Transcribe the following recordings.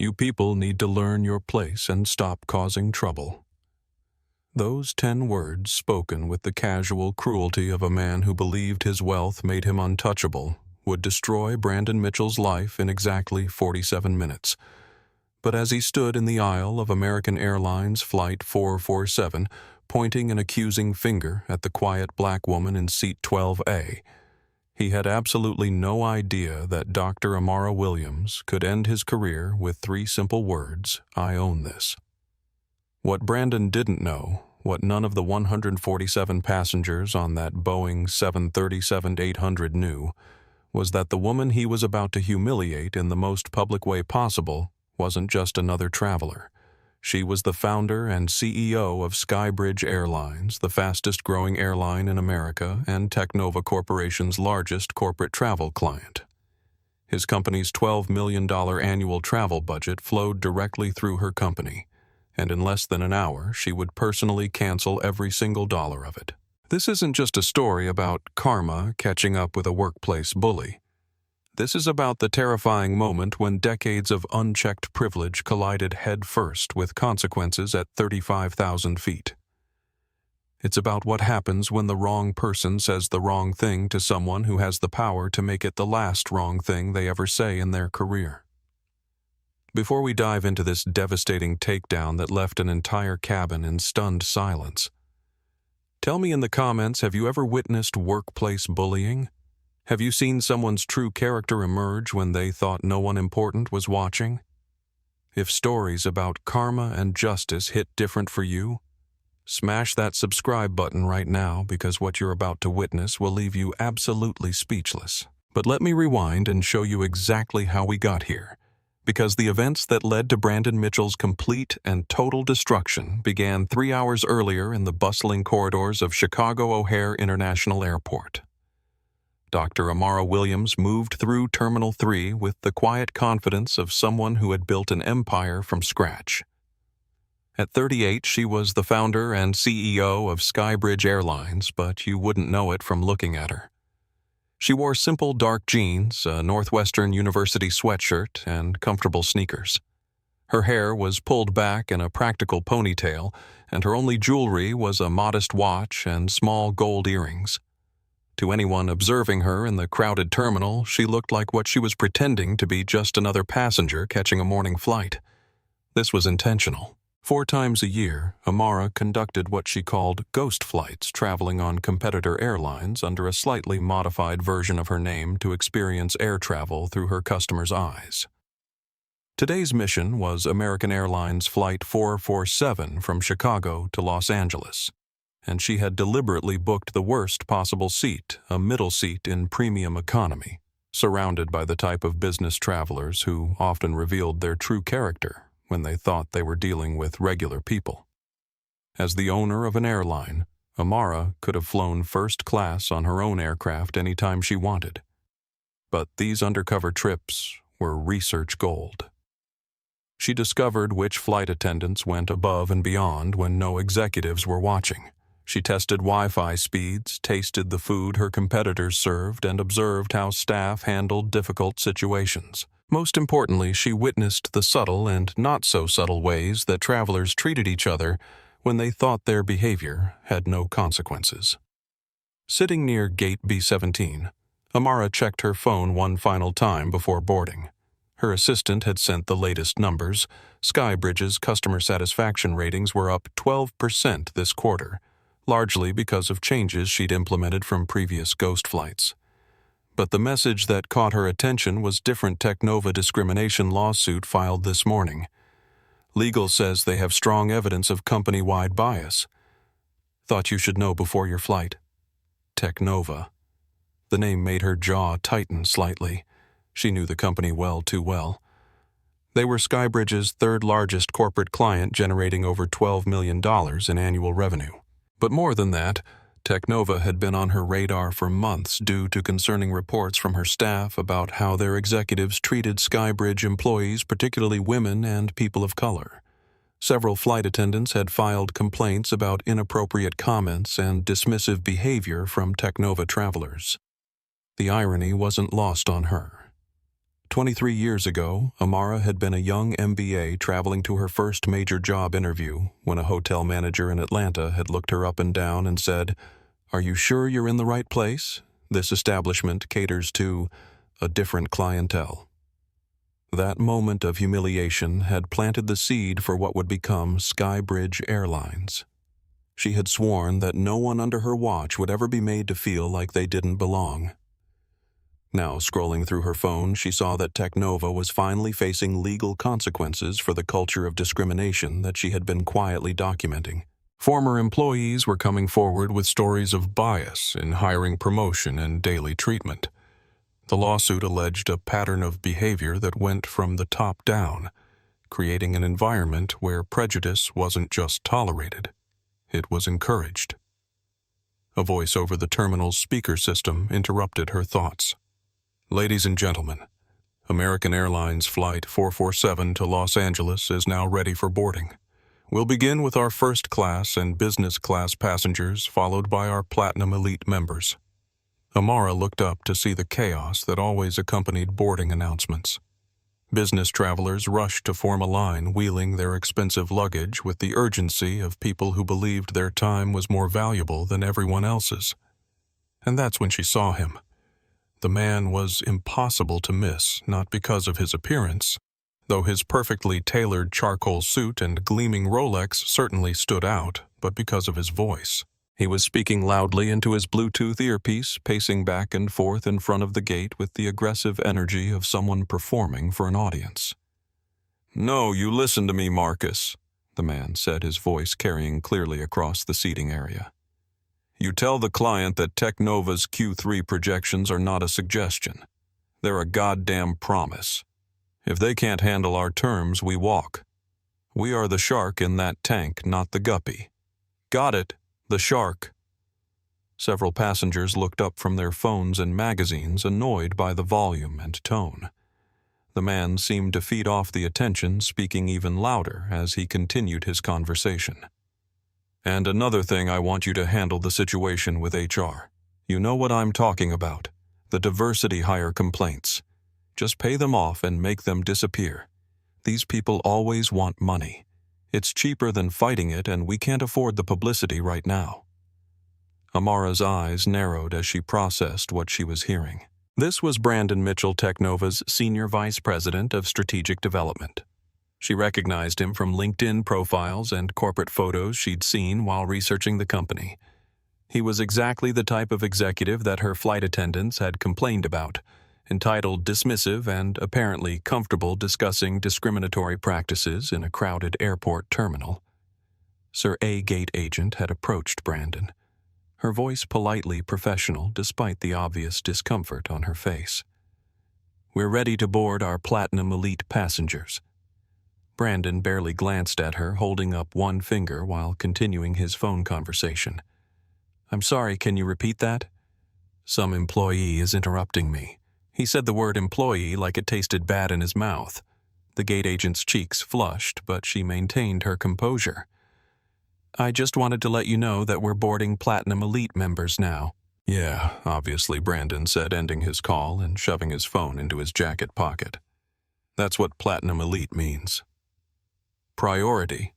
You people need to learn your place and stop causing trouble." Those 10 words, spoken with the casual cruelty of a man who believed his wealth made him untouchable, would destroy Brandon Mitchell's life in exactly 47 minutes. But as he stood in the aisle of American Airlines Flight 447, pointing an accusing finger at the quiet black woman in seat 12A, he had absolutely no idea that Dr. Amara Williams could end his career with 3 simple words: "I own this." What Brandon didn't know, what none of the 147 passengers on that Boeing 737-800 knew, was that the woman he was about to humiliate in the most public way possible wasn't just another traveler. She was the founder and CEO of SkyBridge Airlines, the fastest-growing airline in America and Technova Corporation's largest corporate travel client. His company's $12 million annual travel budget flowed directly through her company, and in less than an hour, she would personally cancel every single dollar of it. This isn't just a story about karma catching up with a workplace bully. This is about the terrifying moment when decades of unchecked privilege collided head-first with consequences at 35,000 feet. It's about what happens when the wrong person says the wrong thing to someone who has the power to make it the last wrong thing they ever say in their career. Before we dive into this devastating takedown that left an entire cabin in stunned silence, tell me in the comments, have you ever witnessed workplace bullying? Have you seen someone's true character emerge when they thought no one important was watching? If stories about karma and justice hit different for you, smash that subscribe button right now, because what you're about to witness will leave you absolutely speechless. But let me rewind and show you exactly how we got here, because the events that led to Brandon Mitchell's complete and total destruction began 3 hours earlier in the bustling corridors of Chicago O'Hare International Airport. Dr. Amara Williams moved through Terminal 3 with the quiet confidence of someone who had built an empire from scratch. At 38, she was the founder and CEO of SkyBridge Airlines, but you wouldn't know it from looking at her. She wore simple dark jeans, a Northwestern University sweatshirt, and comfortable sneakers. Her hair was pulled back in a practical ponytail, and her only jewelry was a modest watch and small gold earrings. To anyone observing her in the crowded terminal, she looked like what she was pretending to be just another passenger catching a morning flight. This was intentional. 4 times a year, Amara conducted what she called ghost flights, traveling on competitor airlines under a slightly modified version of her name to experience air travel through her customers' eyes. Today's mission was American Airlines Flight 447 from Chicago to Los Angeles, and she had deliberately booked the worst possible seat, a middle seat in premium economy, surrounded by the type of business travelers who often revealed their true character when they thought they were dealing with regular people. As the owner of an airline, Amara could have flown first class on her own aircraft anytime she wanted. But these undercover trips were research gold. She discovered which flight attendants went above and beyond when no executives were watching. She tested Wi-Fi speeds, tasted the food her competitors served, and observed how staff handled difficult situations. Most importantly, she witnessed the subtle and not-so-subtle ways that travelers treated each other when they thought their behavior had no consequences. Sitting near Gate B-17, Amara checked her phone one final time before boarding. Her assistant had sent the latest numbers. SkyBridge's customer satisfaction ratings were up 12% this quarter, largely because of changes she'd implemented from previous ghost flights. But the message that caught her attention was different Technova discrimination lawsuit filed this morning. Legal says they have strong evidence of company-wide bias. Thought you should know before your flight. Technova. The name made her jaw tighten slightly. She knew the company well too well. They were SkyBridge's third-largest corporate client, generating over $12 million in annual revenue. But more than that, Technova had been on her radar for months due to concerning reports from her staff about how their executives treated SkyBridge employees, particularly women and people of color. Several flight attendants had filed complaints about inappropriate comments and dismissive behavior from Technova travelers. The irony wasn't lost on her. 23 years ago, Amara had been a young MBA traveling to her first major job interview when a hotel manager in Atlanta had looked her up and down and said, "Are you sure you're in the right place? This establishment caters to a different clientele." That moment of humiliation had planted the seed for what would become SkyBridge Airlines. She had sworn that no one under her watch would ever be made to feel like they didn't belong. Now, scrolling through her phone, she saw that Technova was finally facing legal consequences for the culture of discrimination that she had been quietly documenting. Former employees were coming forward with stories of bias in hiring, promotion, and daily treatment. The lawsuit alleged a pattern of behavior that went from the top down, creating an environment where prejudice wasn't just tolerated, it was encouraged. A voice over the terminal's speaker system interrupted her thoughts. "Ladies and gentlemen, American Airlines Flight 447 to Los Angeles is now ready for boarding. We'll begin with our first class and business class passengers, followed by our Platinum Elite members." Amara looked up to see the chaos that always accompanied boarding announcements. Business travelers rushed to form a line, wheeling their expensive luggage with the urgency of people who believed their time was more valuable than everyone else's. And that's when she saw him. The man was impossible to miss, not because of his appearance, though his perfectly tailored charcoal suit and gleaming Rolex certainly stood out, but because of his voice. He was speaking loudly into his Bluetooth earpiece, pacing back and forth in front of the gate with the aggressive energy of someone performing for an audience. "No, you listen to me, Marcus," the man said, his voice carrying clearly across the seating area. "You tell the client that Technova's Q3 projections are not a suggestion. They're a goddamn promise. If they can't handle our terms, we walk. We are the shark in that tank, not the guppy. Got it? The shark." Several passengers looked up from their phones and magazines, annoyed by the volume and tone. The man seemed to feed off the attention, speaking even louder as he continued his conversation. "And another thing, I want you to handle the situation with HR. You know what I'm talking about. The diversity hire complaints. Just pay them off and make them disappear. These people always want money. It's cheaper than fighting it, and we can't afford the publicity right now." Amara's eyes narrowed as she processed what she was hearing. This was Brandon Mitchell, Technova's Senior Vice President of Strategic Development. She recognized him from LinkedIn profiles and corporate photos she'd seen while researching the company. He was exactly the type of executive that her flight attendants had complained about, entitled, dismissive, and apparently comfortable discussing discriminatory practices in a crowded airport terminal. Sir A. Gate agent had approached Brandon, her voice politely professional despite the obvious discomfort on her face. "We're ready to board our Platinum Elite passengers." Brandon barely glanced at her, holding up one finger while continuing his phone conversation. "I'm sorry, can you repeat that?" "Some employee is interrupting me." He said the word employee like it tasted bad in his mouth. The gate agent's cheeks flushed, but she maintained her composure. "I just wanted to let you know that we're boarding Platinum Elite members now." "Yeah, obviously," Brandon said, ending his call and shoving his phone into his jacket pocket. "That's what Platinum Elite means. Priority."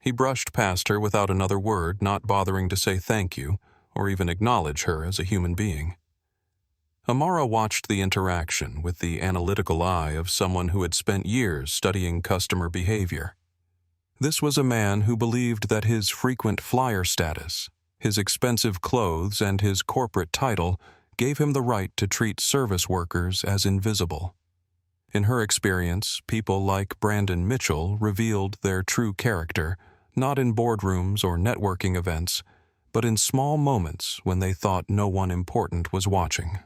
He brushed past her without another word, not bothering to say thank you or even acknowledge her as a human being. Amara watched the interaction with the analytical eye of someone who had spent years studying customer behavior. This was a man who believed that his frequent flyer status, his expensive clothes, and his corporate title gave him the right to treat service workers as invisible. In her experience, people like Brandon Mitchell revealed their true character, not in boardrooms or networking events, but in small moments when they thought no one important was watching.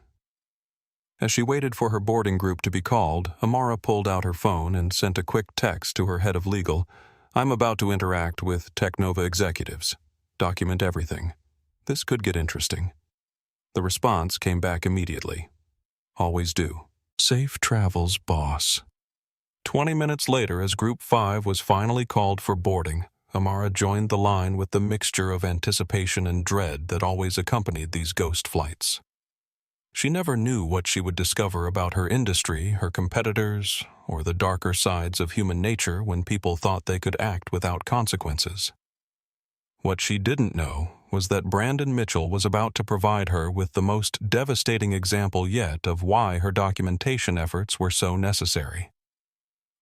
As she waited for her boarding group to be called, Amara pulled out her phone and sent a quick text to her head of legal. "I'm about to interact with Technova executives. Document everything. This could get interesting." The response came back immediately. "Always do. Safe travels, boss." 20 minutes later, as Group 5 was finally called for boarding, Amara joined the line with the mixture of anticipation and dread that always accompanied these ghost flights. She never knew what she would discover about her industry, her competitors, or the darker sides of human nature when people thought they could act without consequences. What she didn't know was that Brandon Mitchell was about to provide her with the most devastating example yet of why her documentation efforts were so necessary.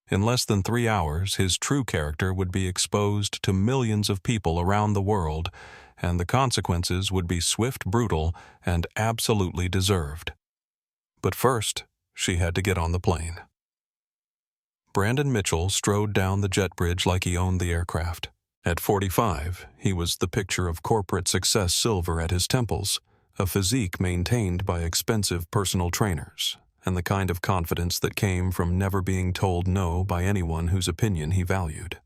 In less than 3 hours, his true character would be exposed to millions of people around the world, and the consequences would be swift, brutal, and absolutely deserved. But first, she had to get on the plane. Brandon Mitchell strode down the jet bridge like he owned the aircraft. At 45, he was the picture of corporate success silver at his temples, a physique maintained by expensive personal trainers, and the kind of confidence that came from never being told no by anyone whose opinion he valued.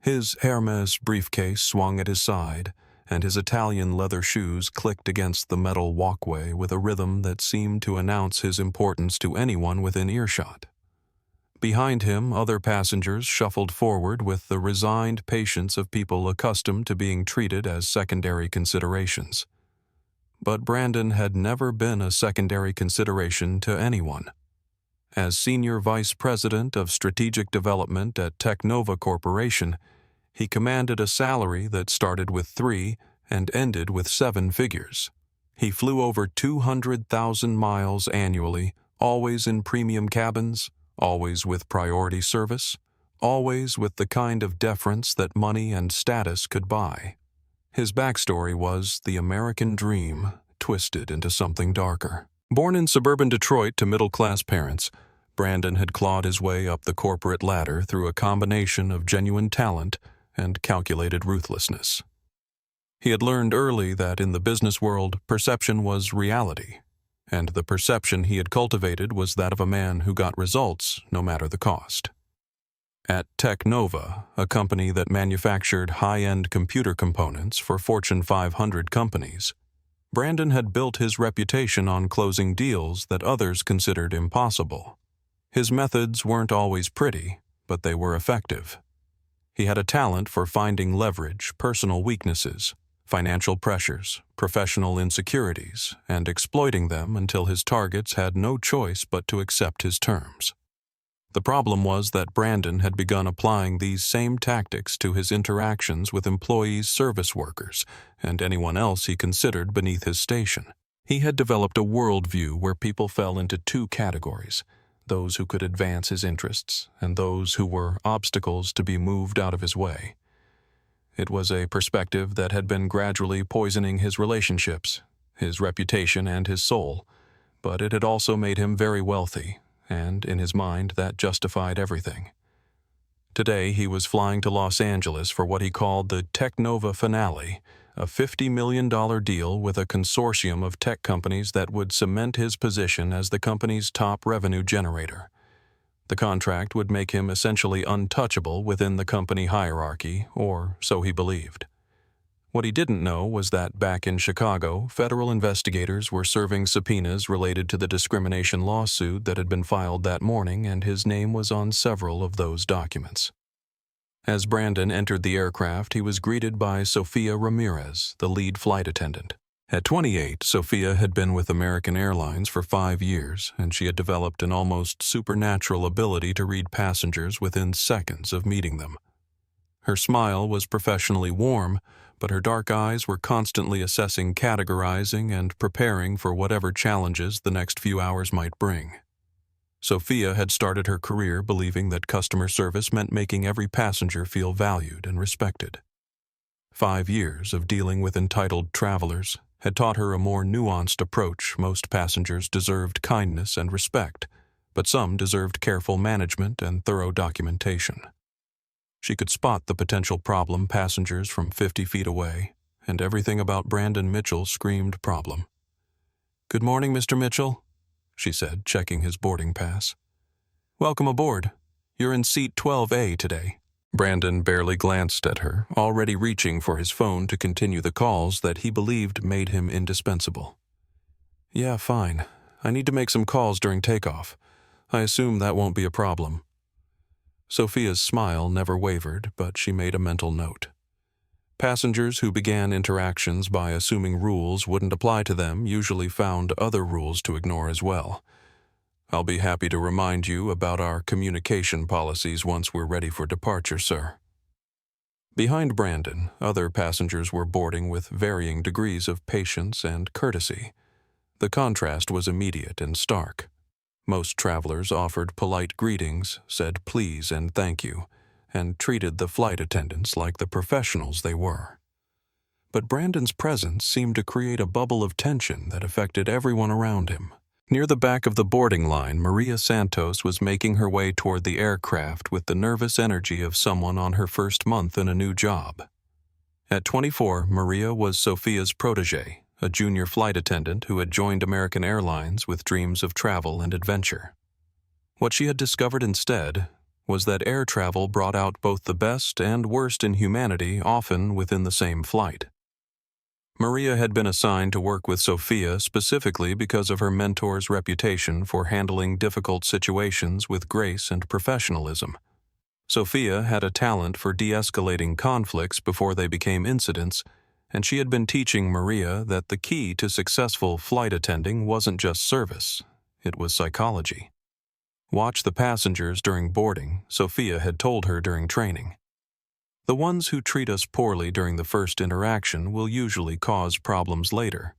His Hermes briefcase swung at his side, and his Italian leather shoes clicked against the metal walkway with a rhythm that seemed to announce his importance to anyone within earshot. Behind him, other passengers shuffled forward with the resigned patience of people accustomed to being treated as secondary considerations. But Brandon had never been a secondary consideration to anyone. As Senior Vice President of Strategic Development at Technova Corporation, he commanded a salary that started with 3 and ended with 7 figures. He flew over 200,000 miles annually, always in premium cabins, always with priority service, always with the kind of deference that money and status could buy. His backstory was the American dream twisted into something darker. Born in suburban Detroit to middle-class parents, Brandon had clawed his way up the corporate ladder through a combination of genuine talent and calculated ruthlessness. He had learned early that in the business world, perception was reality, and the perception he had cultivated was that of a man who got results no matter the cost. At Technova, a company that manufactured high-end computer components for Fortune 500 companies, Brandon had built his reputation on closing deals that others considered impossible. His methods weren't always pretty, but they were effective. He had a talent for finding leverage, personal weaknesses, financial pressures, professional insecurities, and exploiting them until his targets had no choice but to accept his terms. The problem was that Brandon had begun applying these same tactics to his interactions with employees, service workers, and anyone else he considered beneath his station. He had developed a worldview where people fell into 2 categories: those who could advance his interests and those who were obstacles to be moved out of his way. It was a perspective that had been gradually poisoning his relationships, his reputation, and his soul, but it had also made him very wealthy, and in his mind that justified everything. Today he was flying to Los Angeles for what he called the Technova finale, a $50 million deal with a consortium of tech companies that would cement his position as the company's top revenue generator. The contract would make him essentially untouchable within the company hierarchy, or so he believed. What he didn't know was that back in Chicago, federal investigators were serving subpoenas related to the discrimination lawsuit that had been filed that morning, and his name was on several of those documents. As Brandon entered the aircraft, he was greeted by Sophia Ramirez, the lead flight attendant. At 28, Sophia had been with American Airlines for 5 years, and she had developed an almost supernatural ability to read passengers within seconds of meeting them. Her smile was professionally warm, but her dark eyes were constantly assessing, categorizing, and preparing for whatever challenges the next few hours might bring. Sophia had started her career believing that customer service meant making every passenger feel valued and respected. 5 years of dealing with entitled travelers had taught her a more nuanced approach. Most passengers deserved kindness and respect, but some deserved careful management and thorough documentation. She could spot the potential problem passengers from 50 feet away, and everything about Brandon Mitchell screamed problem. "Good morning, Mr. Mitchell," she said, checking his boarding pass. "Welcome aboard. You're in seat 12A today." Brandon barely glanced at her, already reaching for his phone to continue the calls that he believed made him indispensable. "Yeah, fine. I need to make some calls during takeoff. I assume that won't be a problem." Sophia's smile never wavered, but she made a mental note. Passengers who began interactions by assuming rules wouldn't apply to them usually found other rules to ignore as well. I'll be happy to remind you about our communication policies once we're ready for departure, sir. Behind Brandon, other passengers were boarding with varying degrees of patience and courtesy. The contrast was immediate and stark. Most travelers offered polite greetings, said please and thank you, and treated the flight attendants like the professionals they were. But Brandon's presence seemed to create a bubble of tension that affected everyone around him. Near the back of the boarding line, Maria Santos was making her way toward the aircraft with the nervous energy of someone on her first month in a new job. At 24, Maria was Sophia's protege, a junior flight attendant who had joined American Airlines with dreams of travel and adventure. What she had discovered instead was that air travel brought out both the best and worst in humanity, often within the same flight. Maria had been assigned to work with Sophia specifically because of her mentor's reputation for handling difficult situations with grace and professionalism. Sophia had a talent for de-escalating conflicts before they became incidents, and she had been teaching Maria that the key to successful flight attending wasn't just service, it was psychology. Watch the passengers during boarding, Sophia had told her during training. The ones who treat us poorly during the first interaction will usually cause problems later.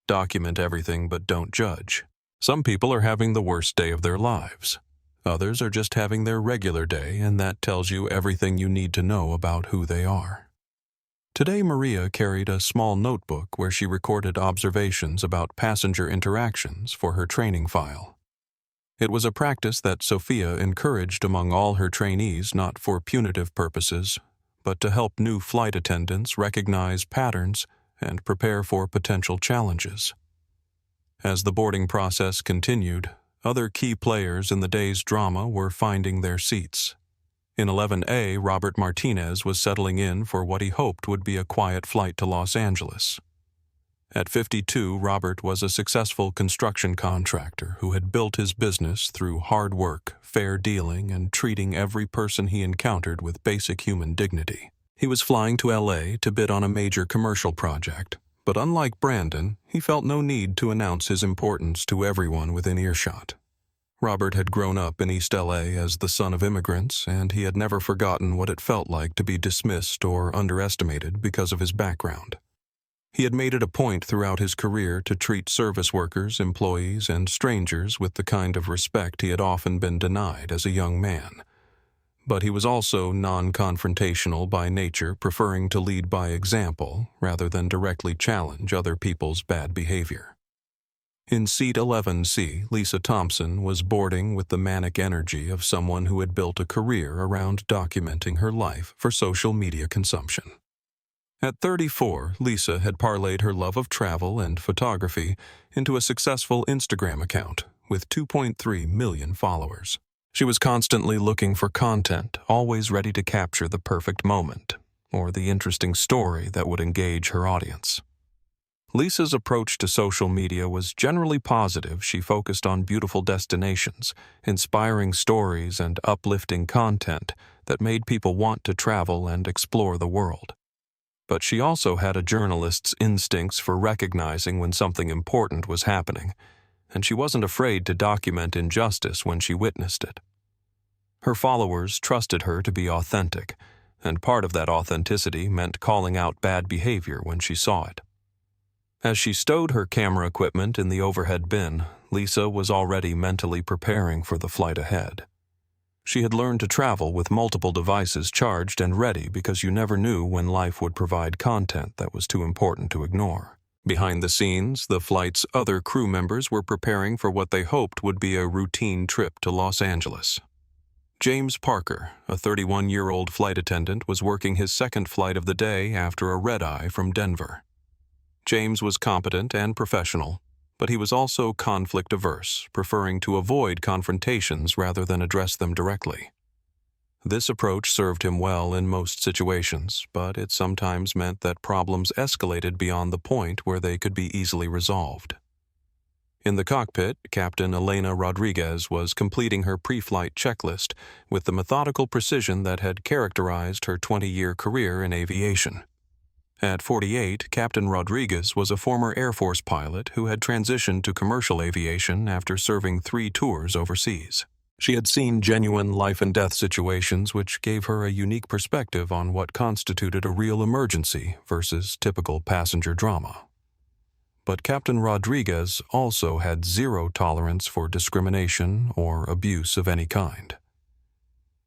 Document everything but don't judge. Some people are having the worst day of their lives. Others are just having their regular day, and that tells you everything you need to know about who they are. Today, Maria carried a small notebook where she recorded observations about passenger interactions for her training file. It was a practice that Sophia encouraged among all her trainees not for punitive purposes, but to help new flight attendants recognize patterns and prepare for potential challenges. As the boarding process continued, other key players in the day's drama were finding their seats. In 11A, Robert Martinez was settling in for what he hoped would be a quiet flight to Los Angeles. At 52, Robert was a successful construction contractor who had built his business through hard work, fair dealing, and treating every person he encountered with basic human dignity. He was flying to LA to bid on a major commercial project, but unlike Brandon, he felt no need to announce his importance to everyone within earshot. Robert had grown up in East LA as the son of immigrants, and he had never forgotten what it felt like to be dismissed or underestimated because of his background. He had made it a point throughout his career to treat service workers, employees, and strangers with the kind of respect he had often been denied as a young man. But he was also non-confrontational by nature, preferring to lead by example rather than directly challenge other people's bad behavior. In seat 11C, Lisa Thompson was boarding with the manic energy of someone who had built a career around documenting her life for social media consumption. At 34, Lisa had parlayed her love of travel and photography into a successful Instagram account with 2.3 million followers. She was constantly looking for content, always ready to capture the perfect moment or the interesting story that would engage her audience. Lisa's approach to social media was generally positive. She focused on beautiful destinations, inspiring stories, and uplifting content that made people want to travel and explore the world. But she also had a journalist's instincts for recognizing when something important was happening, and she wasn't afraid to document injustice when she witnessed it. Her followers trusted her to be authentic, and part of that authenticity meant calling out bad behavior when she saw it. As she stowed her camera equipment in the overhead bin, Lisa was already mentally preparing for the flight ahead. She had learned to travel with multiple devices charged and ready because you never knew when life would provide content that was too important to ignore. Behind the scenes, the flight's other crew members were preparing for what they hoped would be a routine trip to Los Angeles. James Parker, a 31-year-old flight attendant, was working his second flight of the day after a red-eye from Denver. James was competent and professional, but he was also conflict-averse, preferring to avoid confrontations rather than address them directly. This approach served him well in most situations, but it sometimes meant that problems escalated beyond the point where they could be easily resolved. In the cockpit, Captain Elena Rodriguez was completing her pre-flight checklist with the methodical precision that had characterized her 20-year career in aviation. At 48, Captain Rodriguez was a former Air Force pilot who had transitioned to commercial aviation after serving 3 tours overseas. She had seen genuine life-and-death situations which gave her a unique perspective on what constituted a real emergency versus typical passenger drama. But Captain Rodriguez also had zero tolerance for discrimination or abuse of any kind.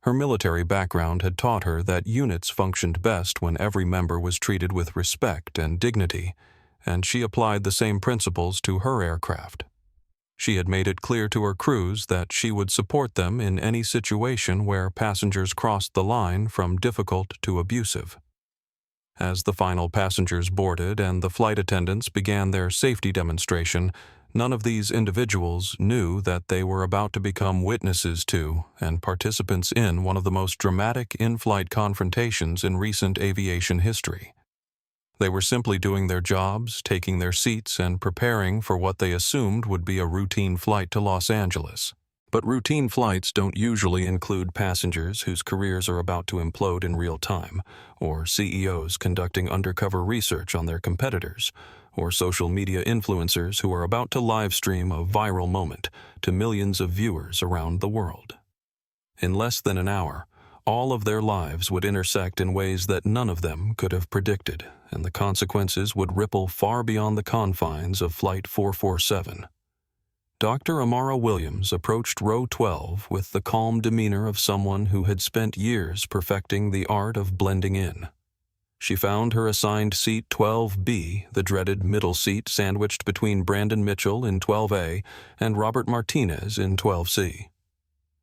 Her military background had taught her that units functioned best when every member was treated with respect and dignity, and she applied the same principles to her aircraft. She had made it clear to her crews that she would support them in any situation where passengers crossed the line from difficult to abusive. As the final passengers boarded and the flight attendants began their safety demonstration, none of these individuals knew that they were about to become witnesses to and participants in one of the most dramatic in-flight confrontations in recent aviation history. They were simply doing their jobs, taking their seats, and preparing for what they assumed would be a routine flight to Los Angeles. But routine flights don't usually include passengers whose careers are about to implode in real time, or CEOs conducting undercover research on their competitors, or social media influencers who are about to live stream a viral moment to millions of viewers around the world. In less than an hour, all of their lives would intersect in ways that none of them could have predicted, and the consequences would ripple far beyond the confines of Flight 447. Dr. Amara Williams approached row 12 with the calm demeanor of someone who had spent years perfecting the art of blending in. She found her assigned seat 12B, the dreaded middle seat sandwiched between Brandon Mitchell in 12A and Robert Martinez in 12C.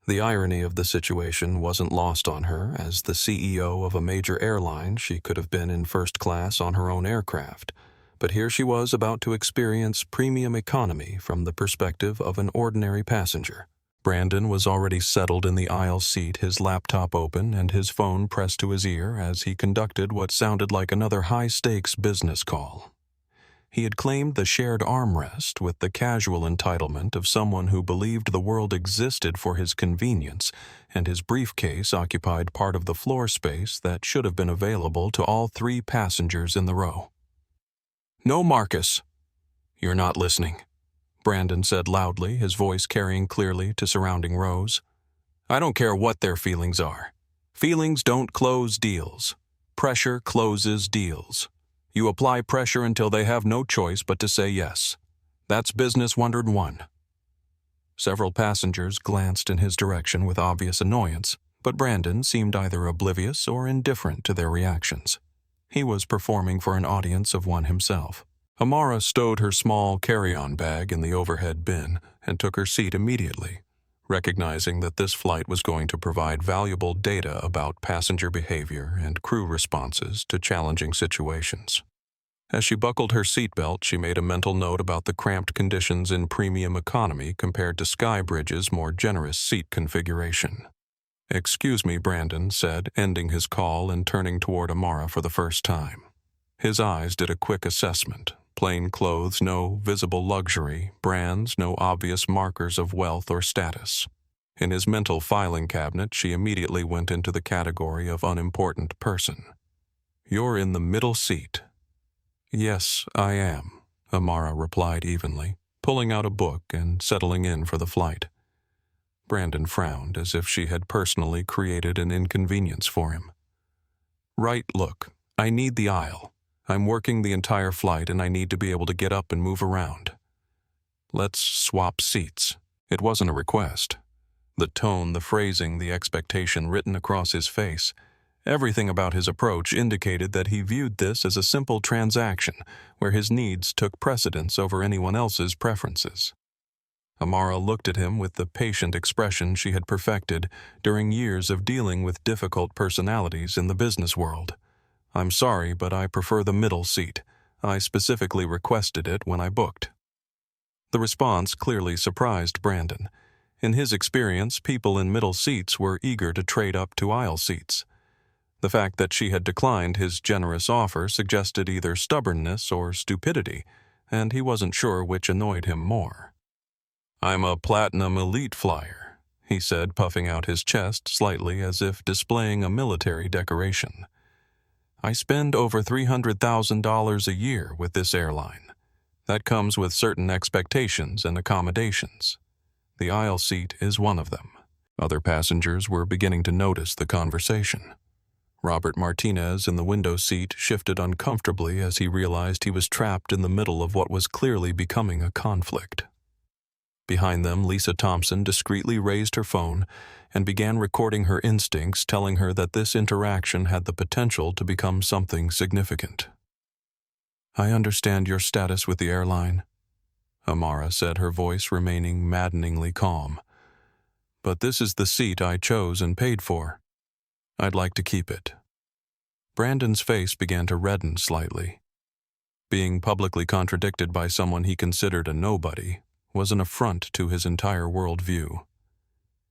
The irony of the situation wasn't lost on her. As the CEO of a major airline, she could have been in first class on her own aircraft. But here she was about to experience premium economy from the perspective of an ordinary passenger. Brandon was already settled in the aisle seat, his laptop open and his phone pressed to his ear as he conducted what sounded like another high-stakes business call. He had claimed the shared armrest with the casual entitlement of someone who believed the world existed for his convenience, and his briefcase occupied part of the floor space that should have been available to all 3 passengers in the row. "No, Marcus." "You're not listening," Brandon said loudly, his voice carrying clearly to surrounding rows. "I don't care what their feelings are. Feelings don't close deals. Pressure closes deals. You apply pressure until they have no choice but to say yes. That's business 101. Several passengers glanced in his direction with obvious annoyance, but Brandon seemed either oblivious or indifferent to their reactions. He was performing for an audience of one himself. Amara stowed her small carry-on bag in the overhead bin and took her seat immediately, recognizing that this flight was going to provide valuable data about passenger behavior and crew responses to challenging situations. As she buckled her seatbelt, she made a mental note about the cramped conditions in premium economy compared to SkyBridge's more generous seat configuration. "Excuse me," Brandon said, ending his call and turning toward Amara for the first time. His eyes did a quick assessment. Plain clothes, no visible luxury, brands, no obvious markers of wealth or status. In his mental filing cabinet, she immediately went into the category of unimportant person. "You're in the middle seat." "Yes, I am," Amara replied evenly, pulling out a book and settling in for the flight. Brandon frowned, as if she had personally created an inconvenience for him. "Right, look, I need the aisle. I'm working the entire flight and I need to be able to get up and move around. Let's swap seats." It wasn't a request. The tone, the phrasing, the expectation written across his face, everything about his approach indicated that he viewed this as a simple transaction where his needs took precedence over anyone else's preferences. Amara looked at him with the patient expression she had perfected during years of dealing with difficult personalities in the business world. "I'm sorry, but I prefer the middle seat. I specifically requested it when I booked." The response clearly surprised Brandon. In his experience, people in middle seats were eager to trade up to aisle seats. The fact that she had declined his generous offer suggested either stubbornness or stupidity, and he wasn't sure which annoyed him more. "I'm a Platinum Elite flyer," he said, puffing out his chest slightly as if displaying a military decoration. I spend over $300,000 a year with this airline. That comes with certain expectations and accommodations. The aisle seat is one of them. Other passengers were beginning to notice the conversation. Robert Martinez in the window seat shifted uncomfortably as he realized he was trapped in the middle of what was clearly becoming a conflict. Behind them, Lisa Thompson discreetly raised her phone and began recording her instincts, telling her that this interaction had the potential to become something significant. "I understand your status with the airline," Amara said, her voice remaining maddeningly calm. "But this is the seat I chose and paid for. I'd like to keep it." Brandon's face began to redden slightly. Being publicly contradicted by someone he considered a nobody was an affront to his entire worldview.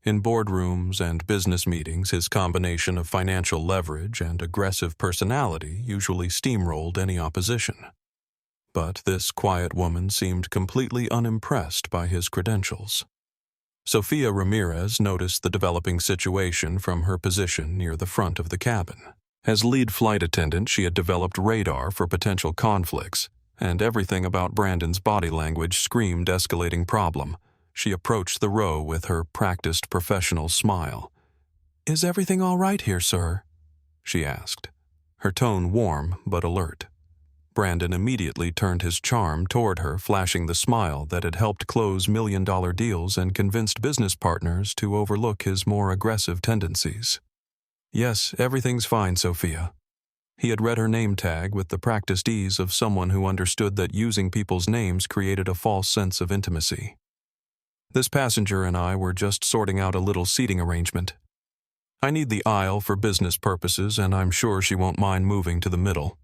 In boardrooms and business meetings, his combination of financial leverage and aggressive personality usually steamrolled any opposition. But this quiet woman seemed completely unimpressed by his credentials. Sofia Ramirez noticed the developing situation from her position near the front of the cabin. As lead flight attendant, she had developed radar for potential conflicts, and everything about Brandon's body language screamed escalating problem. She approached the row with her practiced professional smile. "Is everything all right here, sir?" she asked, her tone warm but alert. Brandon immediately turned his charm toward her, flashing the smile that had helped close million-dollar deals and convinced business partners to overlook his more aggressive tendencies. "Yes, everything's fine, Sophia." He had read her name tag with the practiced ease of someone who understood that using people's names created a false sense of intimacy. "This passenger and I were just sorting out a little seating arrangement. I need the aisle for business purposes, and I'm sure she won't mind moving to the middle."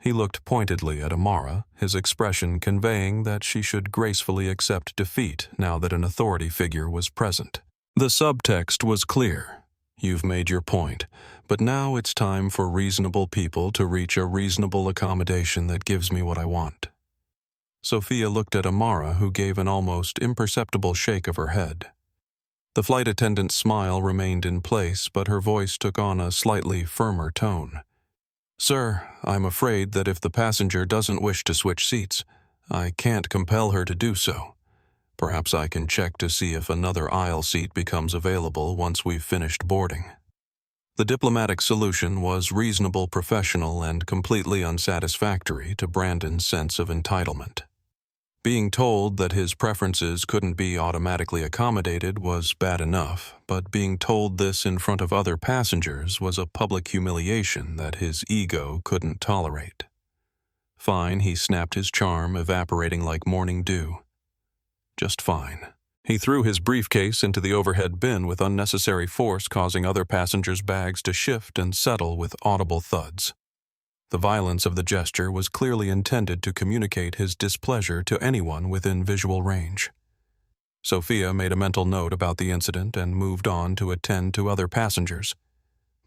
He looked pointedly at Amara, his expression conveying that she should gracefully accept defeat now that an authority figure was present. The subtext was clear. "You've made your point, but now it's time for reasonable people to reach a reasonable accommodation that gives me what I want." Sophia looked at Amara, who gave an almost imperceptible shake of her head. The flight attendant's smile remained in place, but her voice took on a slightly firmer tone. "Sir, I'm afraid that if the passenger doesn't wish to switch seats, I can't compel her to do so. Perhaps I can check to see if another aisle seat becomes available once we've finished boarding." The diplomatic solution was reasonable, professional, and completely unsatisfactory to Brandon's sense of entitlement. Being told that his preferences couldn't be automatically accommodated was bad enough, but being told this in front of other passengers was a public humiliation that his ego couldn't tolerate. Fine, he snapped his charm, evaporating like morning dew. Just fine. He threw his briefcase into the overhead bin with unnecessary force, causing other passengers' bags to shift and settle with audible thuds. The violence of the gesture was clearly intended to communicate his displeasure to anyone within visual range. Sophia made a mental note about the incident and moved on to attend to other passengers,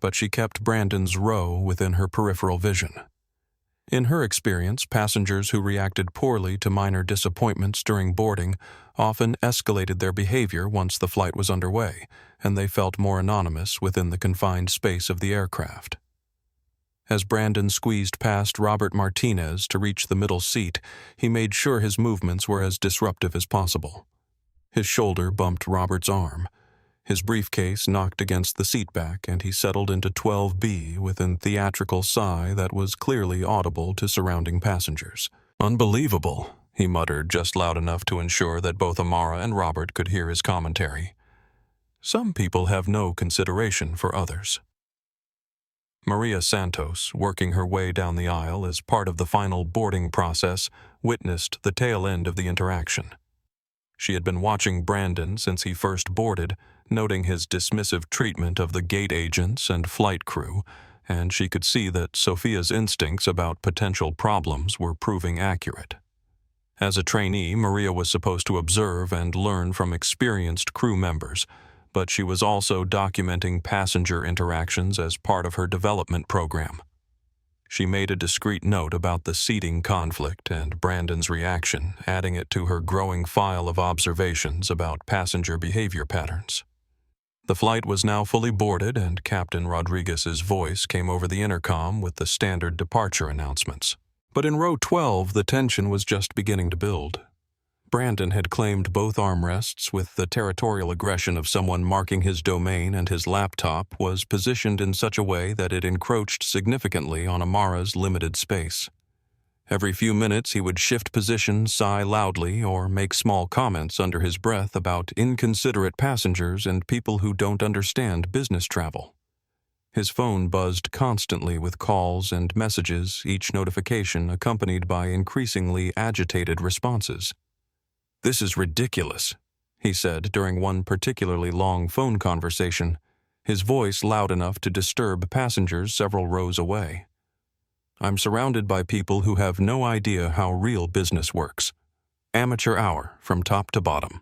but she kept Brandon's row within her peripheral vision. In her experience, passengers who reacted poorly to minor disappointments during boarding often escalated their behavior once the flight was underway, and they felt more anonymous within the confined space of the aircraft. As Brandon squeezed past Robert Martinez to reach the middle seat, he made sure his movements were as disruptive as possible. His shoulder bumped Robert's arm. His briefcase knocked against the seat back, and he settled into 12B with a theatrical sigh that was clearly audible to surrounding passengers. "Unbelievable," he muttered just loud enough to ensure that both Amara and Robert could hear his commentary. "Some people have no consideration for others." Maria Santos, working her way down the aisle as part of the final boarding process, witnessed the tail end of the interaction. She had been watching Brandon since he first boarded, noting his dismissive treatment of the gate agents and flight crew, and she could see that Sophia's instincts about potential problems were proving accurate. As a trainee, Maria was supposed to observe and learn from experienced crew members, but she was also documenting passenger interactions as part of her development program. She made a discreet note about the seating conflict and Brandon's reaction, adding it to her growing file of observations about passenger behavior patterns. The flight was now fully boarded, and Captain Rodriguez's voice came over the intercom with the standard departure announcements. But in row 12, the tension was just beginning to build. Brandon had claimed both armrests with the territorial aggression of someone marking his domain, and his laptop was positioned in such a way that it encroached significantly on Amara's limited space. Every few minutes he would shift position, sigh loudly, or make small comments under his breath about inconsiderate passengers and people who don't understand business travel. His phone buzzed constantly with calls and messages, each notification accompanied by increasingly agitated responses. "This is ridiculous," he said during one particularly long phone conversation, his voice loud enough to disturb passengers several rows away. "I'm surrounded by people who have no idea how real business works. Amateur hour from top to bottom."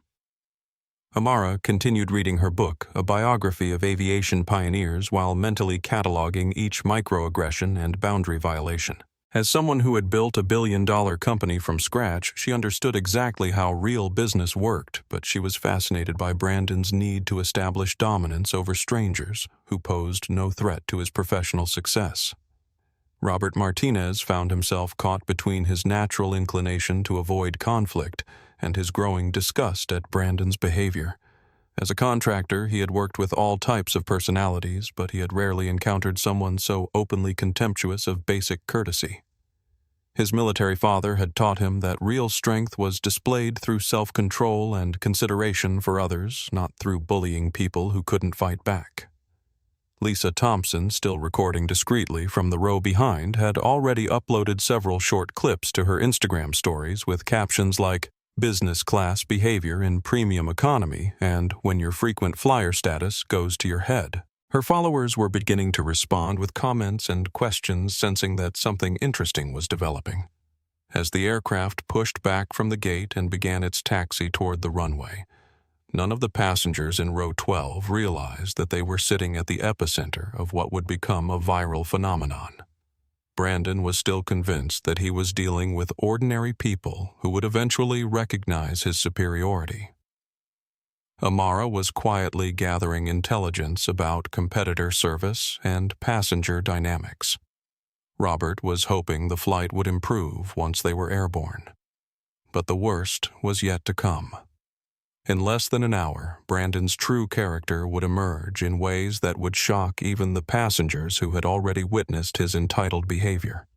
Amara continued reading her book, a biography of aviation pioneers, while mentally cataloging each microaggression and boundary violation. As someone who had built a billion-dollar company from scratch, she understood exactly how real business worked, but she was fascinated by Brandon's need to establish dominance over strangers who posed no threat to his professional success. Robert Martinez found himself caught between his natural inclination to avoid conflict and his growing disgust at Brandon's behavior. As a contractor, he had worked with all types of personalities, but he had rarely encountered someone so openly contemptuous of basic courtesy. His military father had taught him that real strength was displayed through self-control and consideration for others, not through bullying people who couldn't fight back. Lisa Thompson, still recording discreetly from the row behind, had already uploaded several short clips to her Instagram stories with captions like, "Business class behavior in premium economy," and "When your frequent flyer status goes to your head." Her followers were beginning to respond with comments and questions, sensing that something interesting was developing. As the aircraft pushed back from the gate and began its taxi toward the runway, none of the passengers in row 12 realized that they were sitting at the epicenter of what would become a viral phenomenon. Brandon was still convinced that he was dealing with ordinary people who would eventually recognize his superiority. Amara was quietly gathering intelligence about competitor service and passenger dynamics. Robert was hoping the flight would improve once they were airborne. But the worst was yet to come. In less than an hour, Brandon's true character would emerge in ways that would shock even the passengers who had already witnessed his entitled behavior.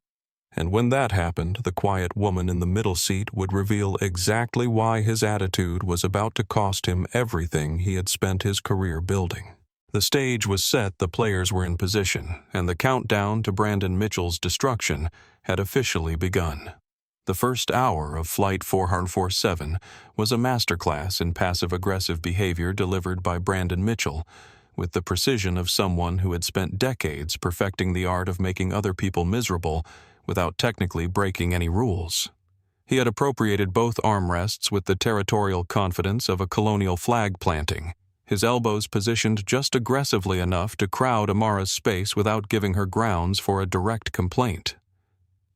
And when that happened, the quiet woman in the middle seat would reveal exactly why his attitude was about to cost him everything he had spent his career building. The stage was set, the players were in position, and the countdown to Brandon Mitchell's destruction had officially begun. The first hour of Flight 447 was a masterclass in passive-aggressive behavior delivered by Brandon Mitchell, with the precision of someone who had spent decades perfecting the art of making other people miserable without technically breaking any rules. He had appropriated both armrests with the territorial confidence of a colonial flag planting, his elbows positioned just aggressively enough to crowd Amara's space without giving her grounds for a direct complaint.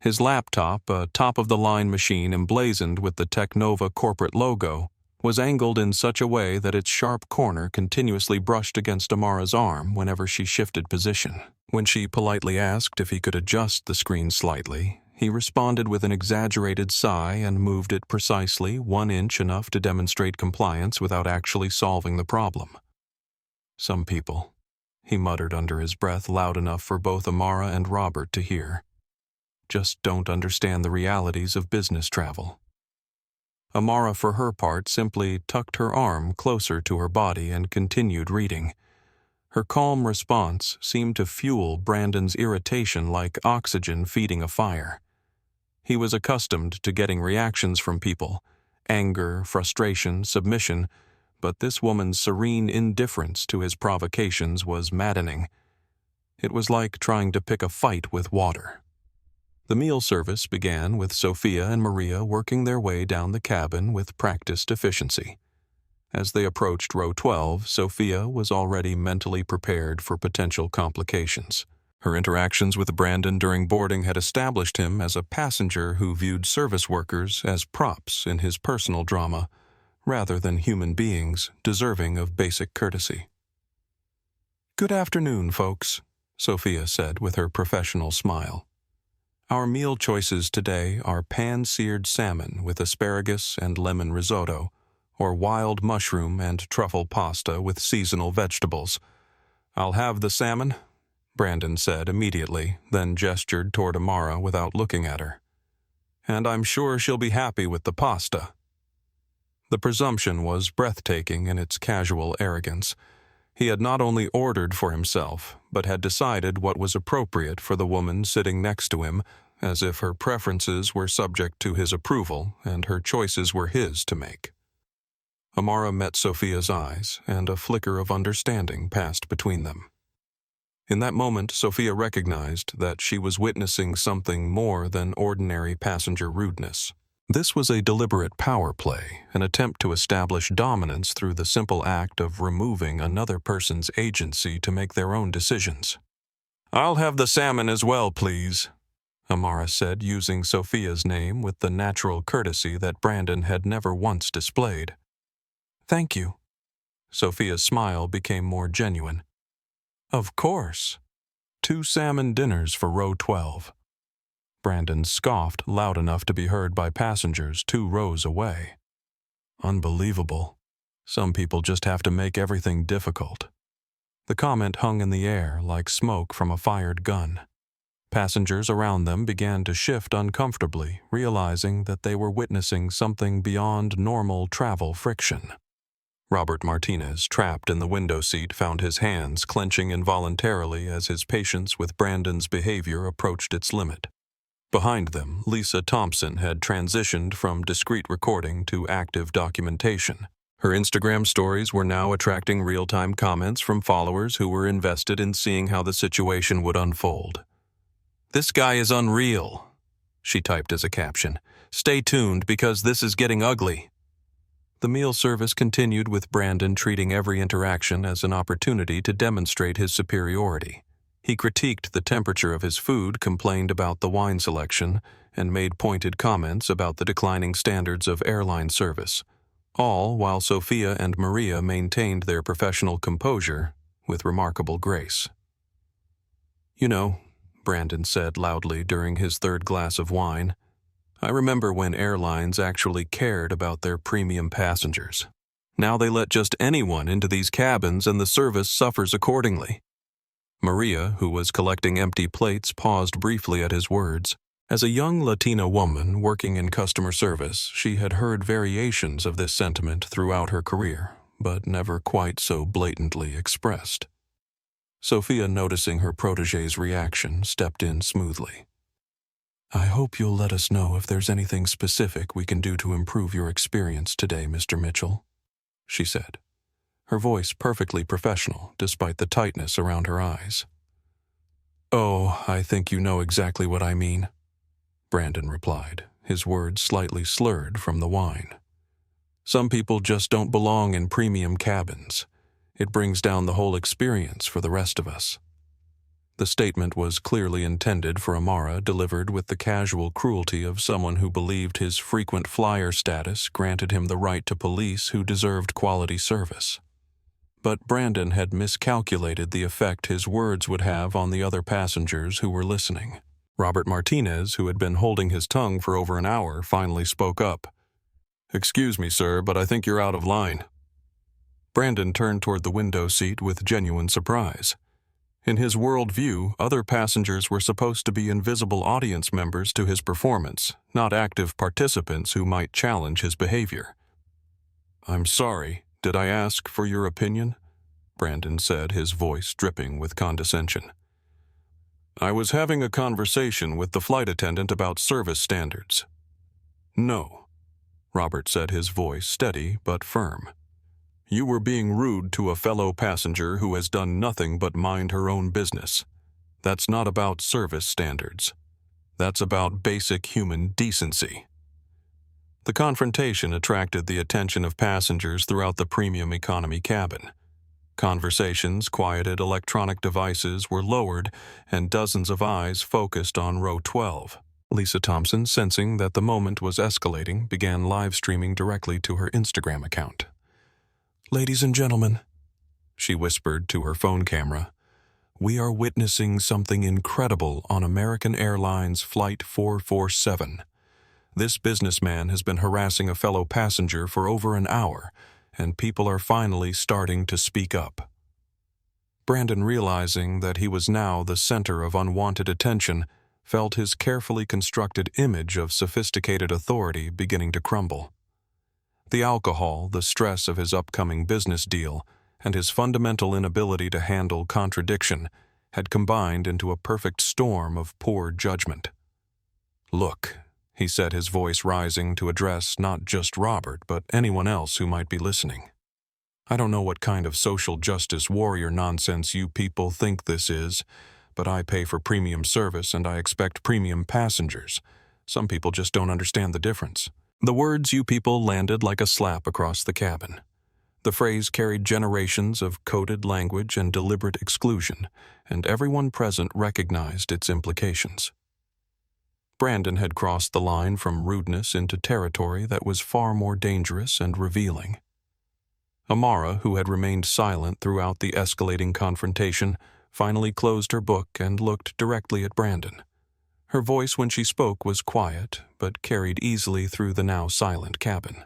His laptop, a top-of-the-line machine emblazoned with the Technova corporate logo, was angled in such a way that its sharp corner continuously brushed against Amara's arm whenever she shifted position. When she politely asked if he could adjust the screen slightly, he responded with an exaggerated sigh and moved it precisely 1 inch, enough to demonstrate compliance without actually solving the problem. "Some people," he muttered under his breath loud enough for both Amara and Robert to hear, "just don't understand the realities of business travel." Amara, for her part, simply tucked her arm closer to her body and continued reading. Her calm response seemed to fuel Brandon's irritation like oxygen feeding a fire. He was accustomed to getting reactions from people, anger, frustration, submission, but this woman's serene indifference to his provocations was maddening. It was like trying to pick a fight with water. The meal service began with Sophia and Maria working their way down the cabin with practiced efficiency. As they approached row 12, Sophia was already mentally prepared for potential complications. Her interactions with Brandon during boarding had established him as a passenger who viewed service workers as props in his personal drama, rather than human beings deserving of basic courtesy. "Good afternoon, folks," Sophia said with her professional smile. "Our meal choices today are pan-seared salmon with asparagus and lemon risotto, or wild mushroom and truffle pasta with seasonal vegetables. I'll have the salmon," Brandon said immediately, then gestured toward Amara without looking at her. "And I'm sure she'll be happy with the pasta." The presumption was breathtaking in its casual arrogance. He had not only ordered for himself, but had decided what was appropriate for the woman sitting next to him, as if her preferences were subject to his approval and her choices were his to make. Amara met Sophia's eyes, and a flicker of understanding passed between them. In that moment, Sophia recognized that she was witnessing something more than ordinary passenger rudeness. This was a deliberate power play, an attempt to establish dominance through the simple act of removing another person's agency to make their own decisions. "I'll have the salmon as well, please," Amara said, using Sophia's name with the natural courtesy that Brandon had never once displayed. "Thank you." Sophia's smile became more genuine. "Of course. 2 salmon dinners for row 12. Brandon scoffed loud enough to be heard by passengers 2 rows away. "Unbelievable. Some people just have to make everything difficult." The comment hung in the air like smoke from a fired gun. Passengers around them began to shift uncomfortably, realizing that they were witnessing something beyond normal travel friction. Robert Martinez, trapped in the window seat, found his hands clenching involuntarily as his patience with Brandon's behavior approached its limit. Behind them, Lisa Thompson had transitioned from discreet recording to active documentation. Her Instagram stories were now attracting real-time comments from followers who were invested in seeing how the situation would unfold. "This guy is unreal," she typed as a caption. "Stay tuned because this is getting ugly." The meal service continued with Brandon treating every interaction as an opportunity to demonstrate his superiority. He critiqued the temperature of his food, complained about the wine selection, and made pointed comments about the declining standards of airline service, all while Sophia and Maria maintained their professional composure with remarkable grace. "You know," Brandon said loudly during his 3rd glass of wine, "I remember when airlines actually cared about their premium passengers. Now they let just anyone into these cabins and the service suffers accordingly." Maria, who was collecting empty plates, paused briefly at his words. As a young Latina woman working in customer service, she had heard variations of this sentiment throughout her career, but never quite so blatantly expressed. Sophia, noticing her protégé's reaction, stepped in smoothly. "I hope you'll let us know if there's anything specific we can do to improve your experience today, Mr. Mitchell," she said, her voice perfectly professional despite the tightness around her eyes. "Oh, I think you know exactly what I mean," Brandon replied, his words slightly slurred from the wine. "Some people just don't belong in premium cabins. It brings down the whole experience for the rest of us." The statement was clearly intended for Amara, delivered with the casual cruelty of someone who believed his frequent flyer status granted him the right to police who deserved quality service. But Brandon had miscalculated the effect his words would have on the other passengers who were listening. Robert Martinez, who had been holding his tongue for over an hour, finally spoke up. "Excuse me, sir, but I think you're out of line." Brandon turned toward the window seat with genuine surprise. In his worldview, other passengers were supposed to be invisible audience members to his performance, not active participants who might challenge his behavior. "I'm sorry. Did I ask for your opinion?" Brandon said, his voice dripping with condescension. "I was having a conversation with the flight attendant about service standards." "No," Robert said, his voice steady but firm. "You were being rude to a fellow passenger who has done nothing but mind her own business. That's not about service standards. That's about basic human decency." The confrontation attracted the attention of passengers throughout the premium economy cabin. Conversations quieted, electronic devices were lowered, and dozens of eyes focused on row 12. Lisa Thompson, sensing that the moment was escalating, began live streaming directly to her Instagram account. "Ladies and gentlemen," she whispered to her phone camera. "We are witnessing something incredible on American Airlines Flight 447. This businessman has been harassing a fellow passenger for over an hour, and people are finally starting to speak up." Brandon, realizing that he was now the center of unwanted attention, felt his carefully constructed image of sophisticated authority beginning to crumble. The alcohol, the stress of his upcoming business deal, and his fundamental inability to handle contradiction had combined into a perfect storm of poor judgment. "Look," he said, his voice rising to address not just Robert, but anyone else who might be listening. "I don't know what kind of social justice warrior nonsense you people think this is, but I pay for premium service and I expect premium passengers. Some people just don't understand the difference." The words "you people" landed like a slap across the cabin. The phrase carried generations of coded language and deliberate exclusion, and everyone present recognized its implications. Brandon had crossed the line from rudeness into territory that was far more dangerous and revealing. Amara, who had remained silent throughout the escalating confrontation, finally closed her book and looked directly at Brandon. Her voice when she spoke was quiet, but carried easily through the now silent cabin.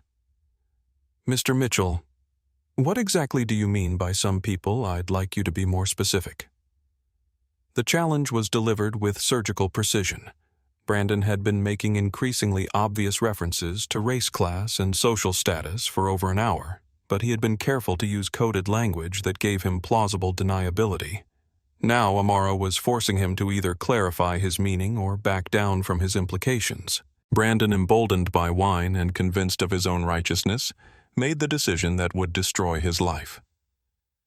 "Mr. Mitchell, what exactly do you mean by some people? I'd like you to be more specific." The challenge was delivered with surgical precision. Brandon had been making increasingly obvious references to race class and social status for over an hour, but he had been careful to use coded language that gave him plausible deniability. Now Amara was forcing him to either clarify his meaning or back down from his implications. Brandon, emboldened by wine and convinced of his own righteousness, made the decision that would destroy his life.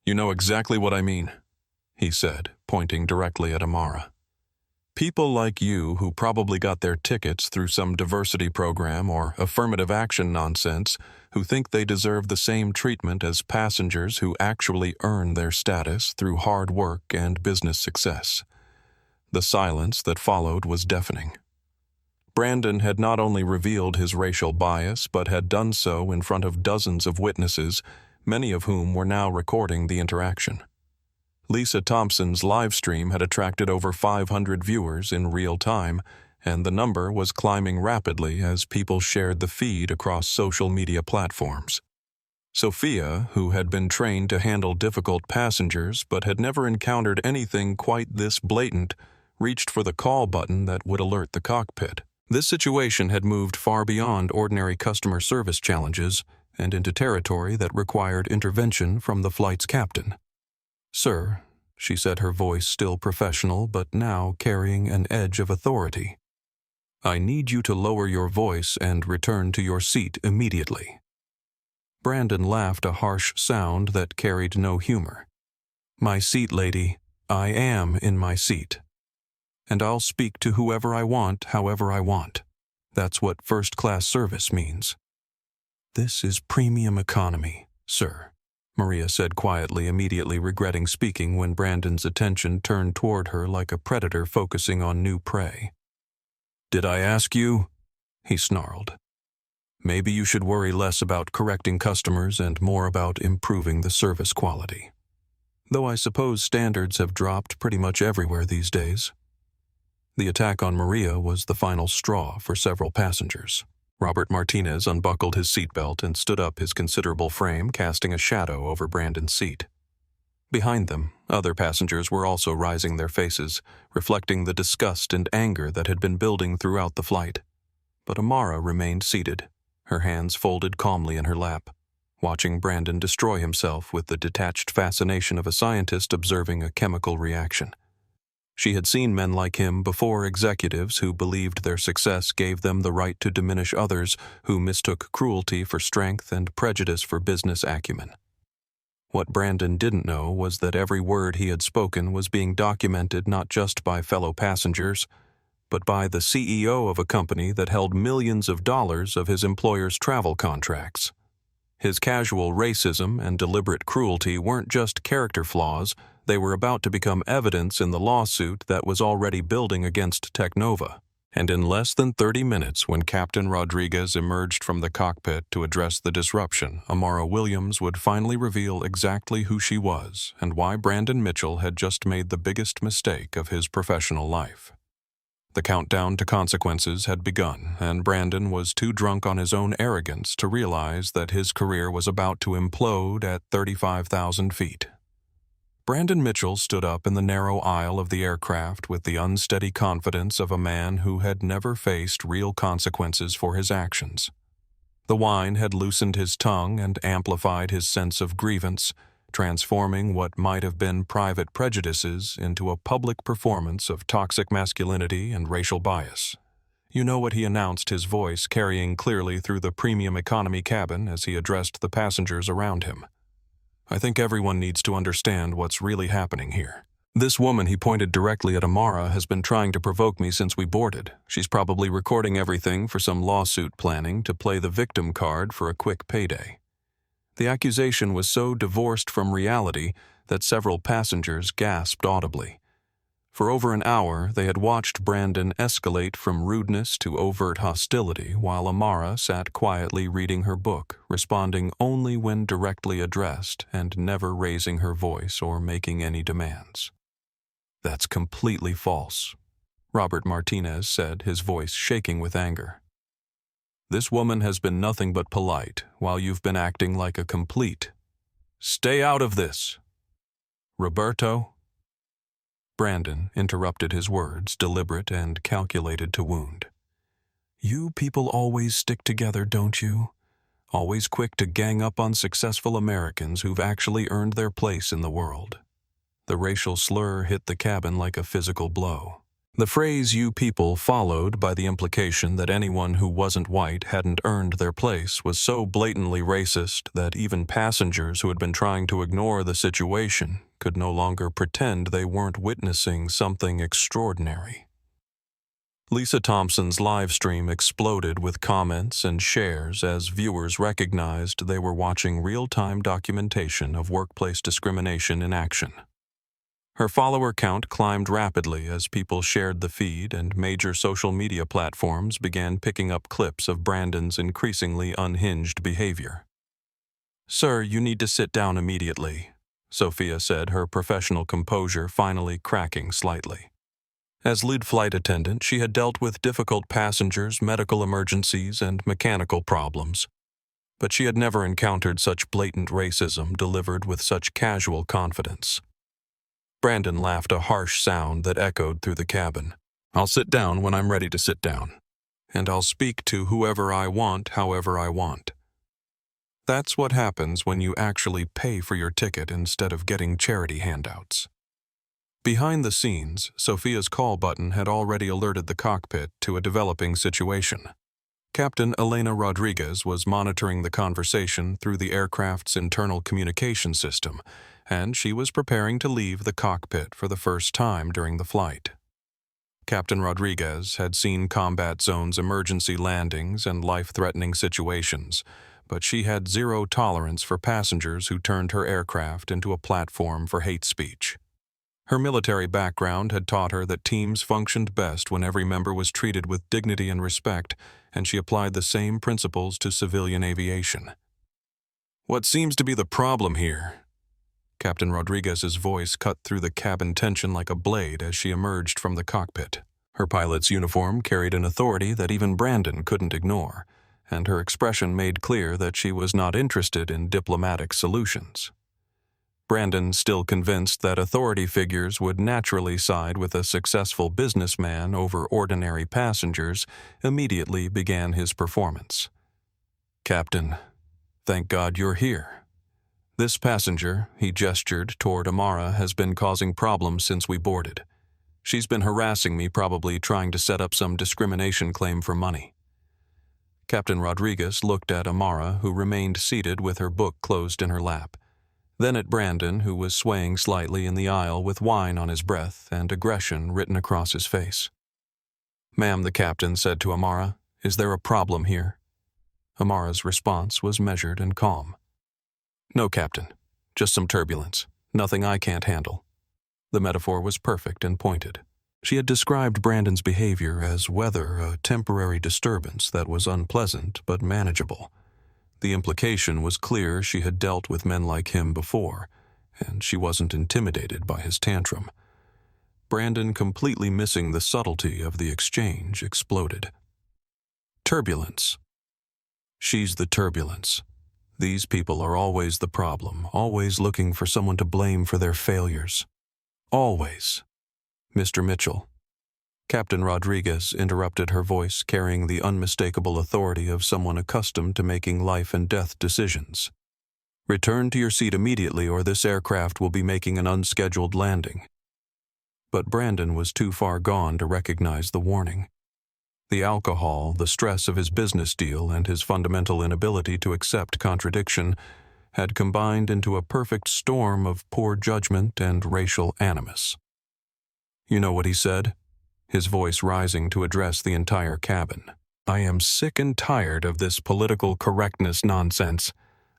"You know exactly what I mean," he said, pointing directly at Amara. "People like you who probably got their tickets through some diversity program or affirmative action nonsense, who think they deserve the same treatment as passengers who actually earn their status through hard work and business success." The silence that followed was deafening. Brandon had not only revealed his racial bias, but had done so in front of dozens of witnesses, many of whom were now recording the interaction. Lisa Thompson's live stream had attracted over 500 viewers in real time, and the number was climbing rapidly as people shared the feed across social media platforms. Sophia, who had been trained to handle difficult passengers but had never encountered anything quite this blatant, reached for the call button that would alert the cockpit. This situation had moved far beyond ordinary customer service challenges and into territory that required intervention from the flight's captain. "Sir," she said, her voice still professional but now carrying an edge of authority, "I need you to lower your voice and return to your seat immediately." Brandon laughed, a harsh sound that carried no humor. "My seat, lady. I am in my seat. And I'll speak to whoever I want, however I want. That's what first-class service means." "This is premium economy, sir," Maria said quietly, immediately regretting speaking when Brandon's attention turned toward her like a predator focusing on new prey. "Did I ask you?" he snarled. "Maybe you should worry less about correcting customers and more about improving the service quality. Though I suppose standards have dropped pretty much everywhere these days." The attack on Maria was the final straw for several passengers. Robert Martinez unbuckled his seatbelt and stood up, his considerable frame casting a shadow over Brandon's seat. Behind them, other passengers were also rising their faces, reflecting the disgust and anger that had been building throughout the flight. But Amara remained seated, her hands folded calmly in her lap, watching Brandon destroy himself with the detached fascination of a scientist observing a chemical reaction. She had seen men like him before, executives who believed their success gave them the right to diminish others, who mistook cruelty for strength and prejudice for business acumen. What Brandon didn't know was that every word he had spoken was being documented not just by fellow passengers, but by the CEO of a company that held millions of dollars of his employer's travel contracts. His casual racism and deliberate cruelty weren't just character flaws, they were about to become evidence in the lawsuit that was already building against Technova. And in less than 30 minutes, when Captain Rodriguez emerged from the cockpit to address the disruption, Amara Williams would finally reveal exactly who she was and why Brandon Mitchell had just made the biggest mistake of his professional life. The countdown to consequences had begun, and Brandon was too drunk on his own arrogance to realize that his career was about to implode at 35,000 feet. Brandon Mitchell stood up in the narrow aisle of the aircraft with the unsteady confidence of a man who had never faced real consequences for his actions. The wine had loosened his tongue and amplified his sense of grievance, transforming what might have been private prejudices into a public performance of toxic masculinity and racial bias. "You know what," he announced, his voice carrying clearly through the premium economy cabin as he addressed the passengers around him. "I think everyone needs to understand what's really happening here. This woman," he pointed directly at Amara, "has been trying to provoke me since we boarded. She's probably recording everything for some lawsuit planning to play the victim card for a quick payday." The accusation was so divorced from reality that several passengers gasped audibly. For over an hour, they had watched Brandon escalate from rudeness to overt hostility while Amara sat quietly reading her book, responding only when directly addressed and never raising her voice or making any demands. "That's completely false," Robert Martinez said, his voice shaking with anger. "This woman has been nothing but polite, while you've been acting like a complete. Stay out of this." "Roberto?" Brandon interrupted his words, deliberate and calculated to wound. "You people always stick together, don't you? Always quick to gang up on successful Americans who've actually earned their place in the world." The racial slur hit the cabin like a physical blow. The phrase "you people" followed by the implication that anyone who wasn't white hadn't earned their place was so blatantly racist that even passengers who had been trying to ignore the situation could no longer pretend they weren't witnessing something extraordinary. Lisa Thompson's live stream exploded with comments and shares as viewers recognized they were watching real-time documentation of workplace discrimination in action. Her follower count climbed rapidly as people shared the feed, and major social media platforms began picking up clips of Brandon's increasingly unhinged behavior. "Sir, you need to sit down immediately," Sophia said, her professional composure finally cracking slightly. As lead flight attendant, she had dealt with difficult passengers, medical emergencies, and mechanical problems. But she had never encountered such blatant racism delivered with such casual confidence. Brandon laughed, a harsh sound that echoed through the cabin. "I'll sit down when I'm ready to sit down. And I'll speak to whoever I want, however I want." That's what happens when you actually pay for your ticket instead of getting charity handouts. Behind the scenes, Sophia's call button had already alerted the cockpit to a developing situation. Captain Elena Rodriguez was monitoring the conversation through the aircraft's internal communication system, and she was preparing to leave the cockpit for the first time during the flight. Captain Rodriguez had seen combat zones, emergency landings, and life-threatening situations, but she had zero tolerance for passengers who turned her aircraft into a platform for hate speech. Her military background had taught her that teams functioned best when every member was treated with dignity and respect, and she applied the same principles to civilian aviation. "What seems to be the problem here?" Captain Rodriguez's voice cut through the cabin tension like a blade as she emerged from the cockpit. Her pilot's uniform carried an authority that even Brandon couldn't ignore, and her expression made clear that she was not interested in diplomatic solutions. Brandon, still convinced that authority figures would naturally side with a successful businessman over ordinary passengers, immediately began his performance. "Captain, thank God you're here. This passenger," he gestured toward Amara, "has been causing problems since we boarded. She's been harassing me, probably trying to set up some discrimination claim for money." Captain Rodriguez looked at Amara, who remained seated with her book closed in her lap, then at Brandon, who was swaying slightly in the aisle with wine on his breath and aggression written across his face. "Ma'am," the captain said to Amara, "is there a problem here?" Amara's response was measured and calm. "No, Captain. Just some turbulence. Nothing I can't handle." The metaphor was perfect and pointed. She had described Brandon's behavior as weather, a temporary disturbance that was unpleasant but manageable. The implication was clear: she had dealt with men like him before, and she wasn't intimidated by his tantrum. Brandon, completely missing the subtlety of the exchange, exploded. Turbulence. She's the turbulence. These people are always the problem, always looking for someone to blame for their failures. Always. Mr. Mitchell. Captain Rodriguez interrupted, her voice carrying the unmistakable authority of someone accustomed to making life-and-death decisions. Return to your seat immediately, or this aircraft will be making an unscheduled landing. But Brandon was too far gone to recognize the warning. The alcohol, the stress of his business deal, and his fundamental inability to accept contradiction had combined into a perfect storm of poor judgment and racial animus. You know what he said? His voice rising to address the entire cabin. I am sick and tired of this political correctness nonsense.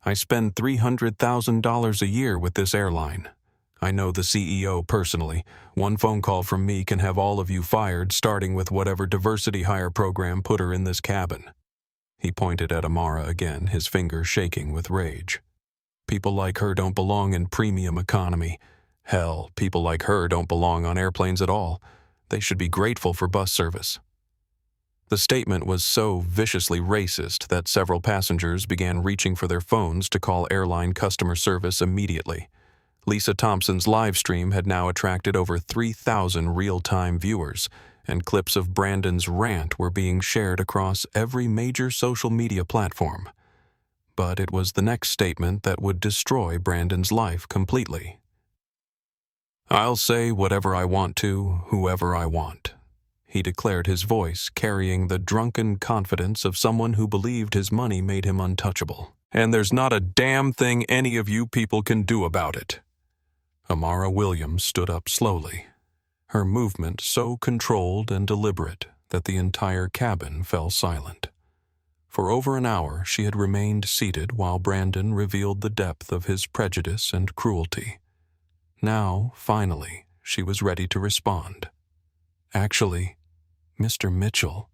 I spend $300,000 a year with this airline. I know the CEO personally. One phone call from me can have all of you fired, starting with whatever diversity hire program put her in this cabin. He pointed at Amara again, his finger shaking with rage. People like her don't belong in premium economy. Hell, people like her don't belong on airplanes at all. They should be grateful for bus service. The statement was so viciously racist that several passengers began reaching for their phones to call airline customer service immediately. Lisa Thompson's live stream had now attracted over 3,000 real-time viewers, and clips of Brandon's rant were being shared across every major social media platform. But it was the next statement that would destroy Brandon's life completely. I'll say whatever I want to, whoever I want, he declared, his voice carrying the drunken confidence of someone who believed his money made him untouchable. And there's not a damn thing any of you people can do about it. Amara Williams stood up slowly, her movement so controlled and deliberate that the entire cabin fell silent. For over an hour she had remained seated while Brandon revealed the depth of his prejudice and cruelty. Now, finally, she was ready to respond. Actually, Mr. Mitchell,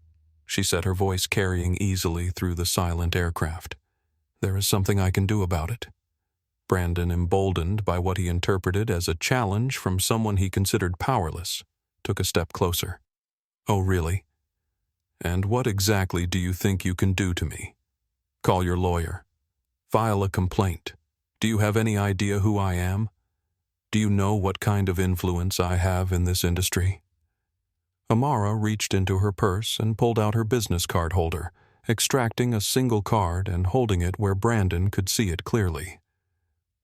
she said, her voice carrying easily through the silent aircraft, there is something I can do about it. Brandon, emboldened by what he interpreted as a challenge from someone he considered powerless, took a step closer. Oh, really? And what exactly do you think you can do to me? Call your lawyer. File a complaint. Do you have any idea who I am? Do you know what kind of influence I have in this industry? Amara reached into her purse and pulled out her business card holder, extracting a single card and holding it where Brandon could see it clearly.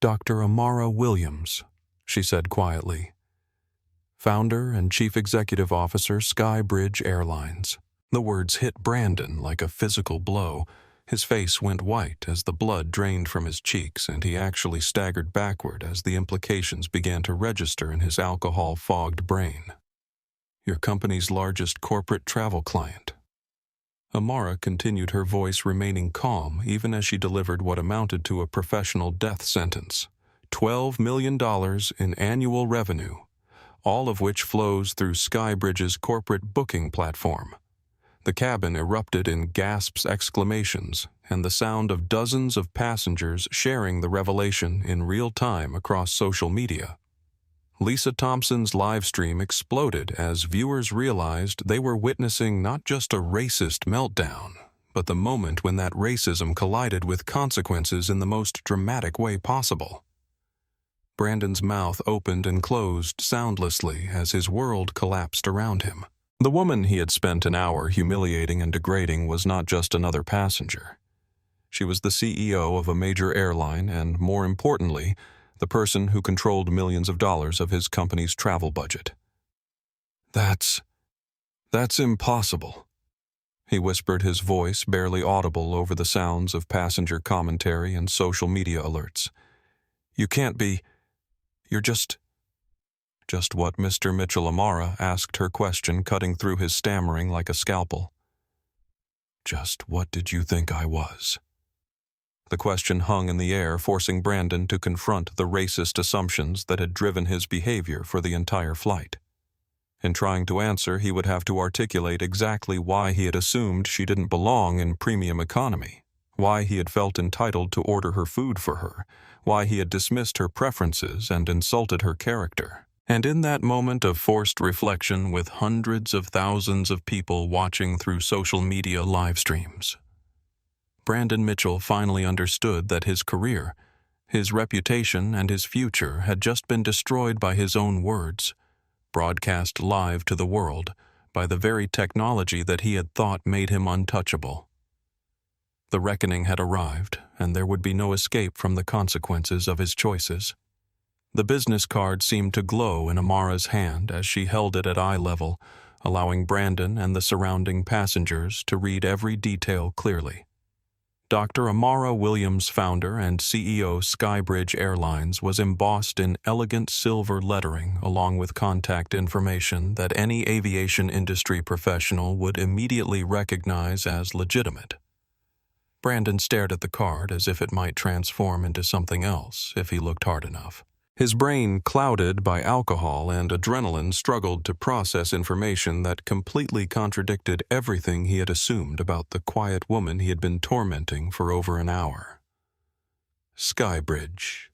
Dr. Amara Williams, she said quietly. Founder and Chief Executive Officer, SkyBridge Airlines. The words hit Brandon like a physical blow. His face went white as the blood drained from his cheeks, and he actually staggered backward as the implications began to register in his alcohol-fogged brain. Your company's largest corporate travel client. Amara continued, her voice remaining calm even as she delivered what amounted to a professional death sentence. $12 million in annual revenue, all of which flows through SkyBridge's corporate booking platform. The cabin erupted in gasps, exclamations, and the sound of dozens of passengers sharing the revelation in real time across social media. Lisa Thompson's live stream exploded as viewers realized they were witnessing not just a racist meltdown, but the moment when that racism collided with consequences in the most dramatic way possible. Brandon's mouth opened and closed soundlessly as his world collapsed around him. The woman he had spent an hour humiliating and degrading was not just another passenger. She was the CEO of a major airline and, more importantly, the person who controlled millions of dollars of his company's travel budget. That's impossible, he whispered, his voice barely audible over the sounds of passenger commentary and social media alerts. You can't be. You're just what? Mr. Mitchell? Amara asked her question, cutting through his stammering like a scalpel. Just what did you think I was? The question hung in the air, forcing Brandon to confront the racist assumptions that had driven his behavior for the entire flight. In trying to answer, he would have to articulate exactly why he had assumed she didn't belong in premium economy, why he had felt entitled to order her food for her, why he had dismissed her preferences and insulted her character. And in that moment of forced reflection, with hundreds of thousands of people watching through social media live streams, Brandon Mitchell finally understood that his career, his reputation, and his future had just been destroyed by his own words, broadcast live to the world by the very technology that he had thought made him untouchable. The reckoning had arrived, and there would be no escape from the consequences of his choices. The business card seemed to glow in Amara's hand as she held it at eye level, allowing Brandon and the surrounding passengers to read every detail clearly. Dr. Amara Williams, founder and CEO SkyBridge Airlines, was embossed in elegant silver lettering along with contact information that any aviation industry professional would immediately recognize as legitimate. Brandon stared at the card as if it might transform into something else if he looked hard enough. His brain, clouded by alcohol and adrenaline, struggled to process information that completely contradicted everything he had assumed about the quiet woman he had been tormenting for over an hour. SkyBridge.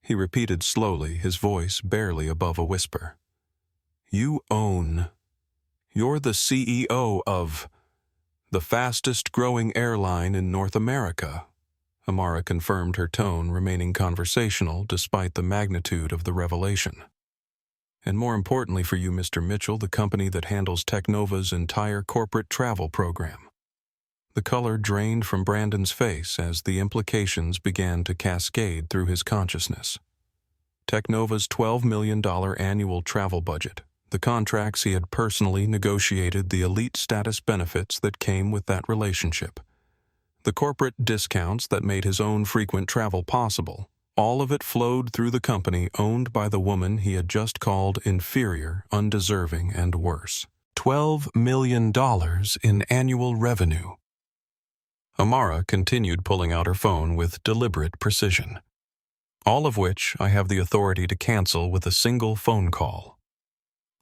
He repeated slowly, his voice barely above a whisper. You're the CEO of the fastest-growing airline in North America. Amara confirmed, her tone remaining conversational despite the magnitude of the revelation. And more importantly for you, Mr. Mitchell, the company that handles Technova's entire corporate travel program. The color drained from Brandon's face as the implications began to cascade through his consciousness. Technova's $12 million annual travel budget, the contracts he had personally negotiated, the elite status benefits that came with that relationship, the corporate discounts that made his own frequent travel possible, all of it flowed through the company owned by the woman he had just called inferior, undeserving, and worse. $12 million in annual revenue. Amara continued pulling out her phone with deliberate precision. All of which I have the authority to cancel with a single phone call.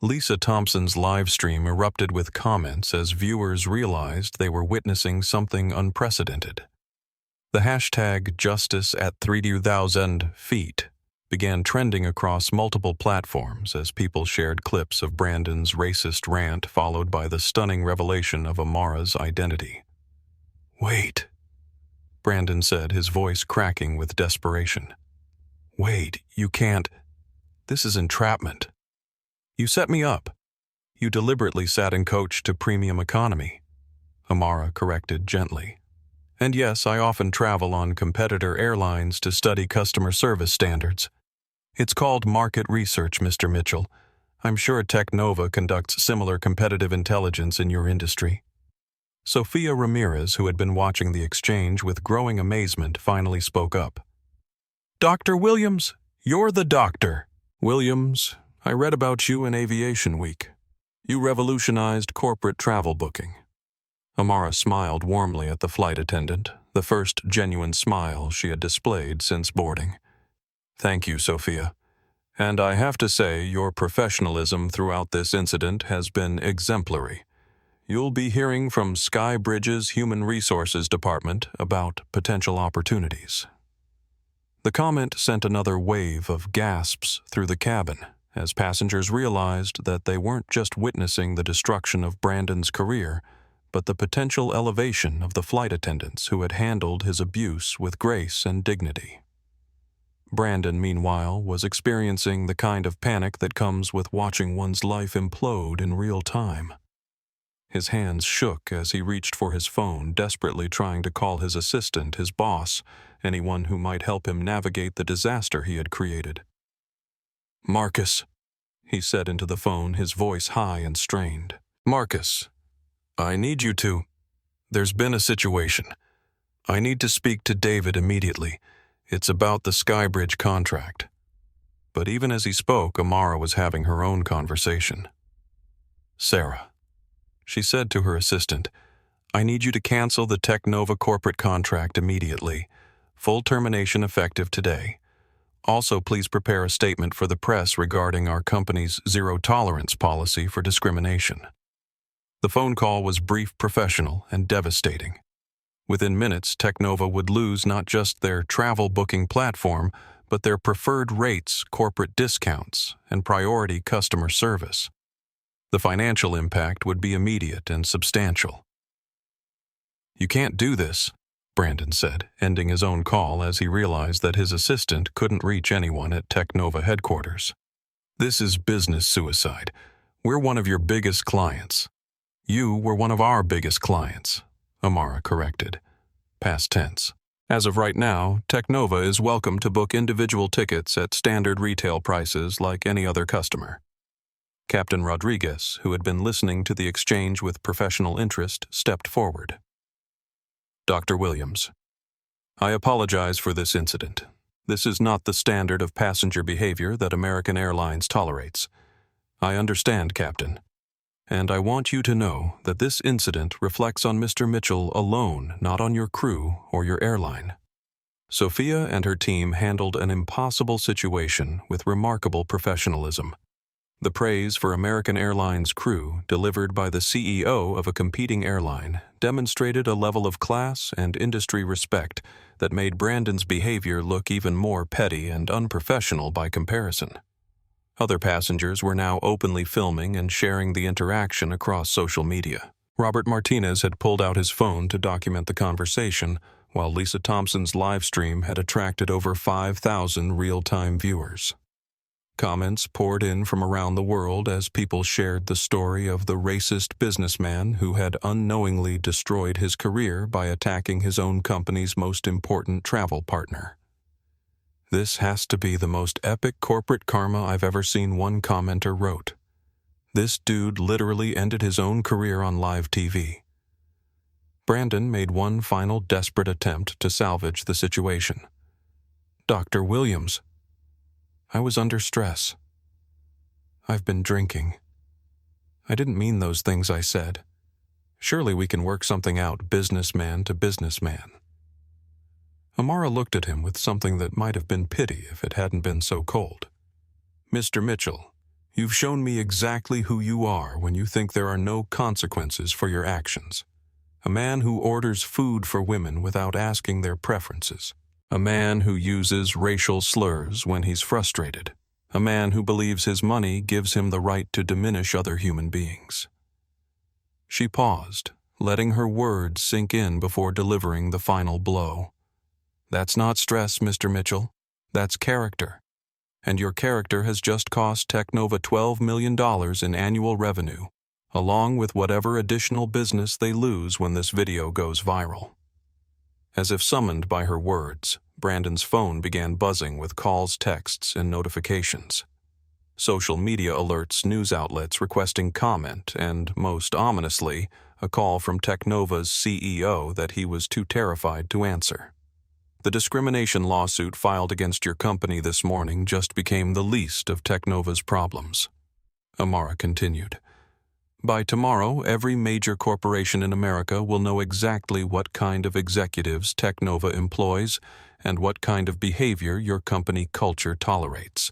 Lisa Thompson's live stream erupted with comments as viewers realized they were witnessing something unprecedented. The hashtag #justice@30,000 feet began trending across multiple platforms as people shared clips of Brandon's racist rant, followed by the stunning revelation of Amara's identity. "Wait," Brandon said, his voice cracking with desperation. "Wait, you can't. This is entrapment. You set me up. You deliberately sat in coach to premium economy," Amara corrected gently. "And yes, I often travel on competitor airlines to study customer service standards. It's called market research, Mr. Mitchell. I'm sure Technova conducts similar competitive intelligence in your industry." Sophia Ramirez, who had been watching the exchange with growing amazement, finally spoke up. "Dr. Williams, you're the doctor." "Williams, I read about you in Aviation Week. You revolutionized corporate travel booking." Amara smiled warmly at the flight attendant, the first genuine smile she had displayed since boarding. "Thank you, Sophia. And I have to say, your professionalism throughout this incident has been exemplary. You'll be hearing from SkyBridge's Human Resources Department about potential opportunities." The comment sent another wave of gasps through the cabin, as passengers realized that they weren't just witnessing the destruction of Brandon's career, but the potential elevation of the flight attendants who had handled his abuse with grace and dignity. Brandon, meanwhile, was experiencing the kind of panic that comes with watching one's life implode in real time. His hands shook as he reached for his phone, desperately trying to call his assistant, his boss, anyone who might help him navigate the disaster he had created. "Marcus," he said into the phone, his voice high and strained. "Marcus, I need you to. There's been a situation. I need to speak to David immediately. It's about the SkyBridge contract." But even as he spoke, Amara was having her own conversation. "Sarah," she said to her assistant, "I need you to cancel the Technova corporate contract immediately. Full termination effective today. Also, please prepare a statement for the press regarding our company's zero-tolerance policy for discrimination. The phone call was brief, professional, and devastating. Within minutes, Technova would lose not just their travel booking platform, but their preferred rates, corporate discounts, and priority customer service. The financial impact would be immediate and substantial. "You can't do this," Brandon said, ending his own call as he realized that his assistant couldn't reach anyone at Technova headquarters. "This is business suicide. We're one of your biggest clients." "You were one of our biggest clients," Amara corrected. Past tense. As of right now, Technova is welcome to book individual tickets at standard retail prices like any other customer. Captain Rodriguez, who had been listening to the exchange with professional interest, stepped forward. "Dr. Williams, I apologize for this incident. This is not the standard of passenger behavior that American Airlines tolerates. I understand, Captain. And I want you to know that this incident reflects on Mr. Mitchell alone, not on your crew or your airline." Sophia and her team handled an impossible situation with remarkable professionalism. The praise for American Airlines crew, delivered by the CEO of a competing airline, demonstrated a level of class and industry respect that made Brandon's behavior look even more petty and unprofessional by comparison. Other passengers were now openly filming and sharing the interaction across social media. Robert Martinez had pulled out his phone to document the conversation, while Lisa Thompson's live stream had attracted over 5,000 real-time viewers. Comments poured in from around the world as people shared the story of the racist businessman who had unknowingly destroyed his career by attacking his own company's most important travel partner. "This has to be the most epic corporate karma I've ever seen," one commenter wrote. "This dude literally ended his own career on live TV." Brandon made one final desperate attempt to salvage the situation. "Dr. Williams, I was under stress. I've been drinking. I didn't mean those things I said. Surely we can work something out, businessman to businessman." Amara looked at him with something that might have been pity if it hadn't been so cold. "Mr. Mitchell, you've shown me exactly who you are when you think there are no consequences for your actions. A man who orders food for women without asking their preferences. A man who uses racial slurs when he's frustrated. A man who believes his money gives him the right to diminish other human beings." She paused, letting her words sink in before delivering the final blow. "That's not stress, Mr. Mitchell. That's character. And your character has just cost Technova $12 million in annual revenue, along with whatever additional business they lose when this video goes viral." As if summoned by her words, Brandon's phone began buzzing with calls, texts, and notifications. Social media alerts, news outlets requesting comment, and, most ominously, a call from Technova's CEO that he was too terrified to answer. "The discrimination lawsuit filed against your company this morning just became the least of Technova's problems," Amara continued. "By tomorrow, every major corporation in America will know exactly what kind of executives Technova employs and what kind of behavior your company culture tolerates."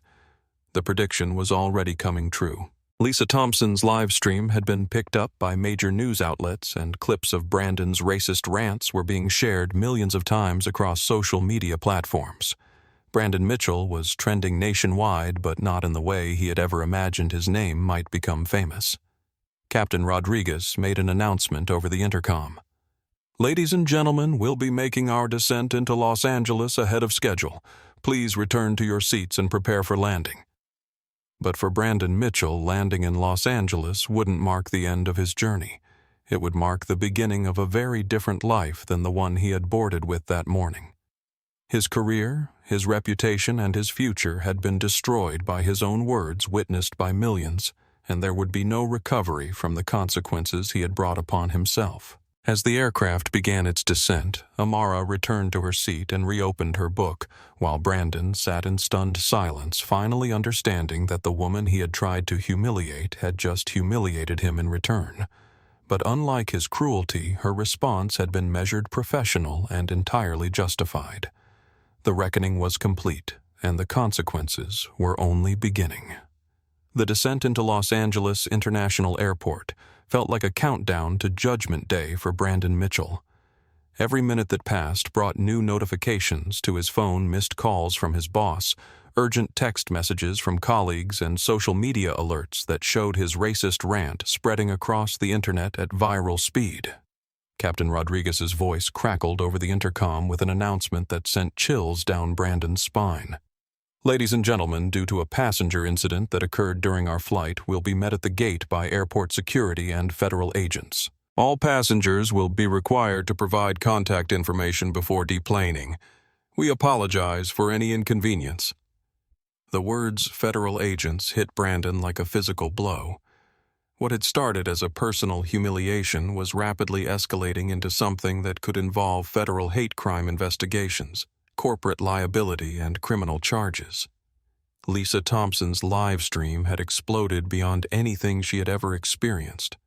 The prediction was already coming true. Lisa Thompson's live stream had been picked up by major news outlets, and clips of Brandon's racist rants were being shared millions of times across social media platforms. Brandon Mitchell was trending nationwide, but not in the way he had ever imagined his name might become famous. Captain Rodriguez made an announcement over the intercom. "Ladies and gentlemen, we'll be making our descent into Los Angeles ahead of schedule. Please return to your seats and prepare for landing." But for Brandon Mitchell, landing in Los Angeles wouldn't mark the end of his journey. It would mark the beginning of a very different life than the one he had boarded with that morning. His career, his reputation, and his future had been destroyed by his own words witnessed by millions, and there would be no recovery from the consequences he had brought upon himself. As the aircraft began its descent, Amara returned to her seat and reopened her book, while Brandon sat in stunned silence, finally understanding that the woman he had tried to humiliate had just humiliated him in return. But unlike his cruelty, her response had been measured, professional, and entirely justified. The reckoning was complete, and the consequences were only beginning. The descent into Los Angeles International Airport felt like a countdown to Judgment Day for Brandon Mitchell. Every minute that passed brought new notifications to his phone, missed calls from his boss, urgent text messages from colleagues, and social media alerts that showed his racist rant spreading across the internet at viral speed. Captain Rodriguez's voice crackled over the intercom with an announcement that sent chills down Brandon's spine. "Ladies and gentlemen, due to a passenger incident that occurred during our flight, we'll be met at the gate by airport security and federal agents. All passengers will be required to provide contact information before deplaning. We apologize for any inconvenience." The words "federal agents" hit Brandon like a physical blow. What had started as a personal humiliation was rapidly escalating into something that could involve federal hate crime investigations, corporate liability, and criminal charges. Lisa Thompson's live stream had exploded beyond anything she had ever experienced.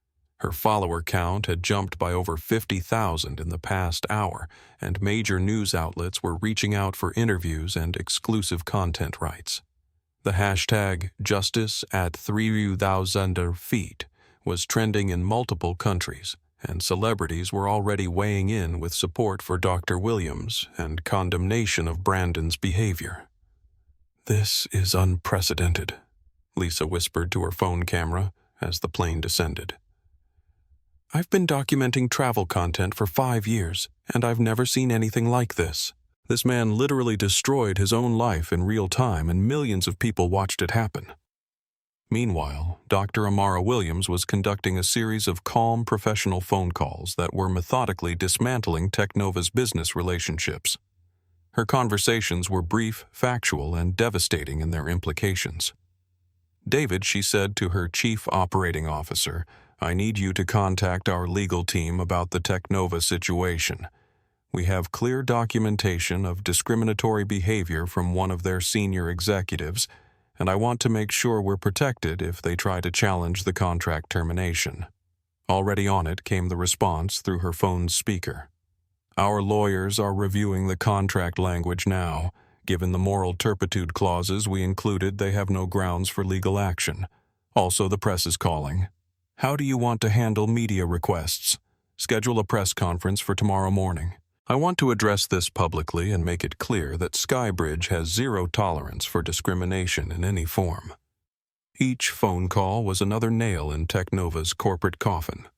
Her follower count had jumped by over 50,000 in the past hour, and major news outlets were reaching out for interviews and exclusive content rights. The hashtag #justice@3,000 feet was trending in multiple countries, and celebrities were already weighing in with support for Dr. Williams and condemnation of Brandon's behavior. "This is unprecedented," Lisa whispered to her phone camera as the plane descended. "I've been documenting travel content for 5 years, and I've never seen anything like this. This man literally destroyed his own life in real time, and millions of people watched it happen." Meanwhile, Dr. Amara Williams was conducting a series of calm professional phone calls that were methodically dismantling Technova's business relationships. Her conversations were brief, factual, and devastating in their implications. "David," she said to her chief operating officer, "I need you to contact our legal team about the Technova situation. We have clear documentation of discriminatory behavior from one of their senior executives, and I want to make sure we're protected if they try to challenge the contract termination." Already on it came the response through her phone's speaker. "Our lawyers are reviewing the contract language now. Given the moral turpitude clauses we included, they have no grounds for legal action. Also, the press is calling. How do you want to handle media requests? Schedule a press conference for tomorrow morning. I want to address this publicly and make it clear that SkyBridge has zero tolerance for discrimination in any form." Each phone call was another nail in Technova's corporate coffin.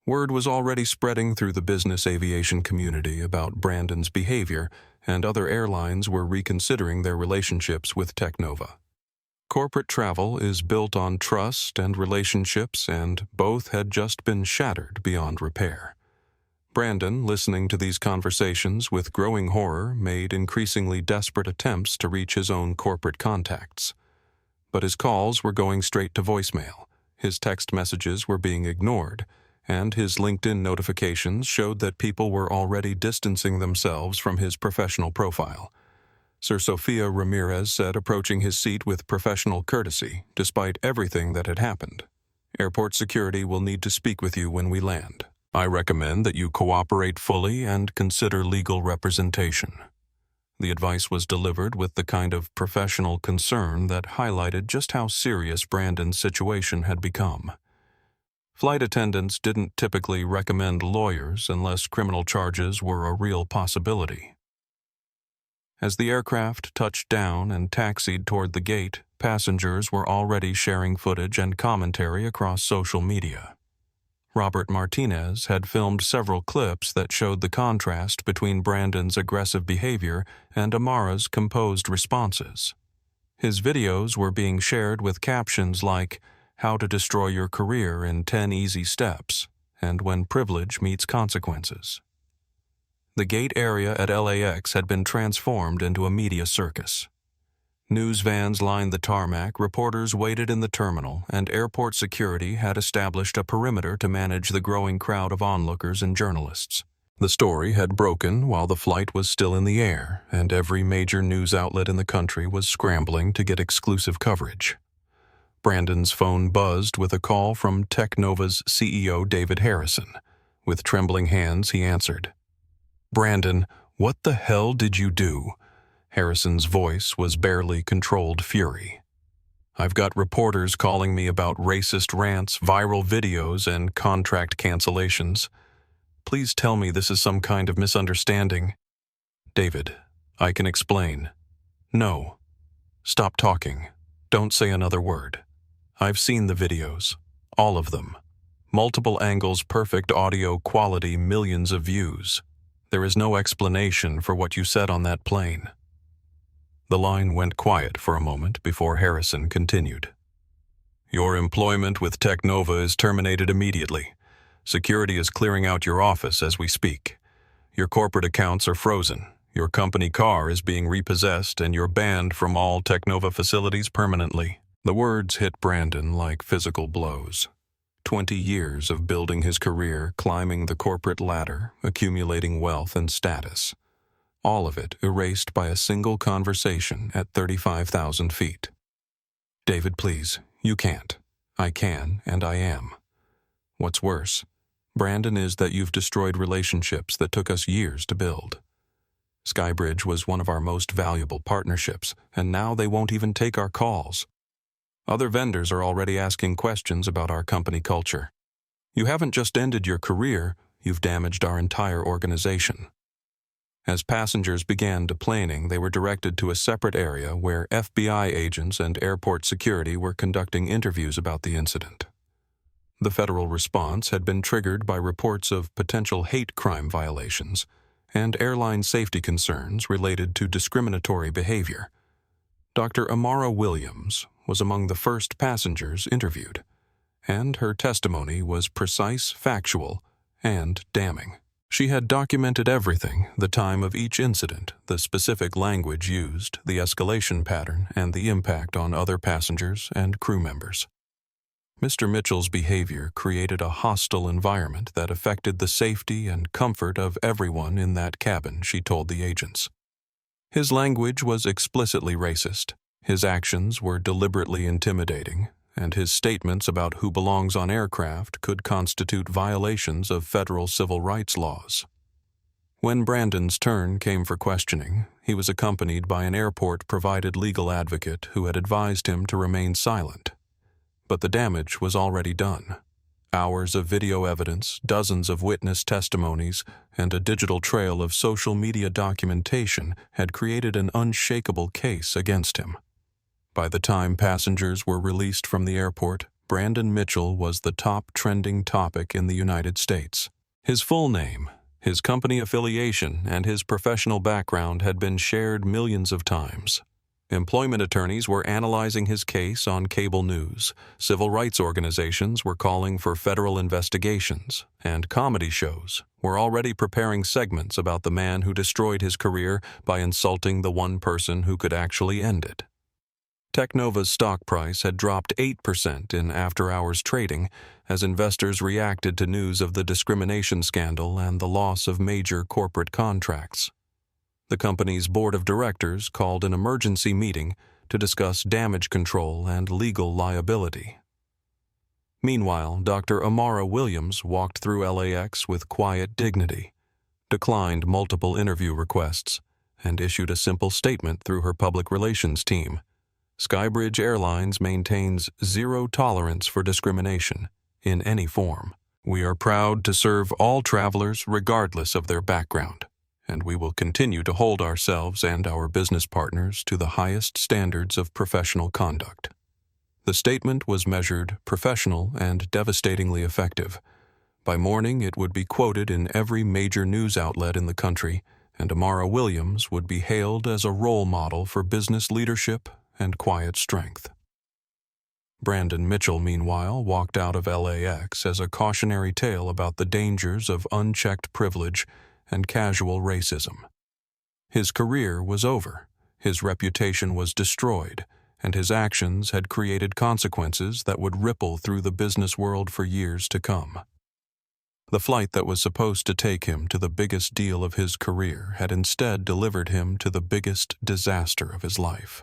Word was already spreading through the business aviation community about Brandon's behavior, and other airlines were reconsidering their relationships with Technova. Corporate travel is built on trust and relationships, and both had just been shattered beyond repair. Brandon, listening to these conversations with growing horror, made increasingly desperate attempts to reach his own corporate contacts. But his calls were going straight to voicemail, his text messages were being ignored, and his LinkedIn notifications showed that people were already distancing themselves from his professional profile. Sir Sofia Ramirez said, approaching his seat with professional courtesy, despite everything that had happened, "Airport security will need to speak with you when we land. I recommend that you cooperate fully and consider legal representation." The advice was delivered with the kind of professional concern that highlighted just how serious Brandon's situation had become. Flight attendants didn't typically recommend lawyers unless criminal charges were a real possibility. As the aircraft touched down and taxied toward the gate, passengers were already sharing footage and commentary across social media. Robert Martinez had filmed several clips that showed the contrast between Brandon's aggressive behavior and Amara's composed responses. His videos were being shared with captions like, "How to destroy your career in 10 easy steps," and "When privilege meets consequences." The gate area at LAX had been transformed into a media circus. News vans lined the tarmac, reporters waited in the terminal, and airport security had established a perimeter to manage the growing crowd of onlookers and journalists. The story had broken while the flight was still in the air, and every major news outlet in the country was scrambling to get exclusive coverage. Brandon's phone buzzed with a call from Technova's CEO, David Harrison. With trembling hands, he answered. "Brandon, what the hell did you do? Harrison's voice was barely controlled fury. "I've got reporters calling me about racist rants, viral videos, and contract cancellations. Please tell me this is some kind of misunderstanding." "David, I can explain." "No. Stop talking. Don't say another word. I've seen the videos. All of them. Multiple angles, perfect audio quality, millions of views. There is no explanation for what you said on that plane." The line went quiet for a moment before Harrison continued. "Your employment with Technova is terminated immediately. Security is clearing out your office as we speak. Your corporate accounts are frozen. Your company car is being repossessed, and you're banned from all Technova facilities permanently." The words hit Brandon like physical blows. 20 years of building his career, climbing the corporate ladder, accumulating wealth and status. All of it erased by a single conversation at 35,000 feet. "David, please, you can't. I can, and I am. What's worse, Brandon, is that you've destroyed relationships that took us years to build. SkyBridge was one of our most valuable partnerships, and now they won't even take our calls. Other vendors are already asking questions about our company culture. You haven't just ended your career, you've damaged our entire organization." As passengers began deplaning, they were directed to a separate area where FBI agents and airport security were conducting interviews about the incident. The federal response had been triggered by reports of potential hate crime violations and airline safety concerns related to discriminatory behavior. Dr. Amara Williams was among the first passengers interviewed, and her testimony was precise, factual, and damning. She had documented everything: the time of each incident, the specific language used, the escalation pattern, and the impact on other passengers and crew members. Mr. Mitchell's behavior created a hostile environment that affected the safety and comfort of everyone in that cabin, she told the agents. His language was explicitly racist, his actions were deliberately intimidating, and his statements about who belongs on aircraft could constitute violations of federal civil rights laws. When Brandon's turn came for questioning, he was accompanied by an airport-provided legal advocate who had advised him to remain silent. But the damage was already done. Hours of video evidence, dozens of witness testimonies, and a digital trail of social media documentation had created an unshakable case against him. By the time passengers were released from the airport, Brandon Mitchell was the top trending topic in the United States. His full name, his company affiliation, and his professional background had been shared millions of times. Employment attorneys were analyzing his case on cable news, civil rights organizations were calling for federal investigations, and comedy shows were already preparing segments about the man who destroyed his career by insulting the one person who could actually end it. Technova's stock price had dropped 8% in after-hours trading as investors reacted to news of the discrimination scandal and the loss of major corporate contracts. The company's board of directors called an emergency meeting to discuss damage control and legal liability. Meanwhile, Dr. Amara Williams walked through LAX with quiet dignity, declined multiple interview requests, and issued a simple statement through her public relations team. SkyBridge Airlines maintains zero tolerance for discrimination in any form. We are proud to serve all travelers regardless of their background, and we will continue to hold ourselves and our business partners to the highest standards of professional conduct. The statement was measured professional and devastatingly effective. By morning, it would be quoted in every major news outlet in the country, and Amara Williams would be hailed as a role model for business leadership and quiet strength. Brandon Mitchell, meanwhile, walked out of LAX as a cautionary tale about the dangers of unchecked privilege and casual racism. His career was over, his reputation was destroyed, and his actions had created consequences that would ripple through the business world for years to come. The flight that was supposed to take him to the biggest deal of his career had instead delivered him to the biggest disaster of his life.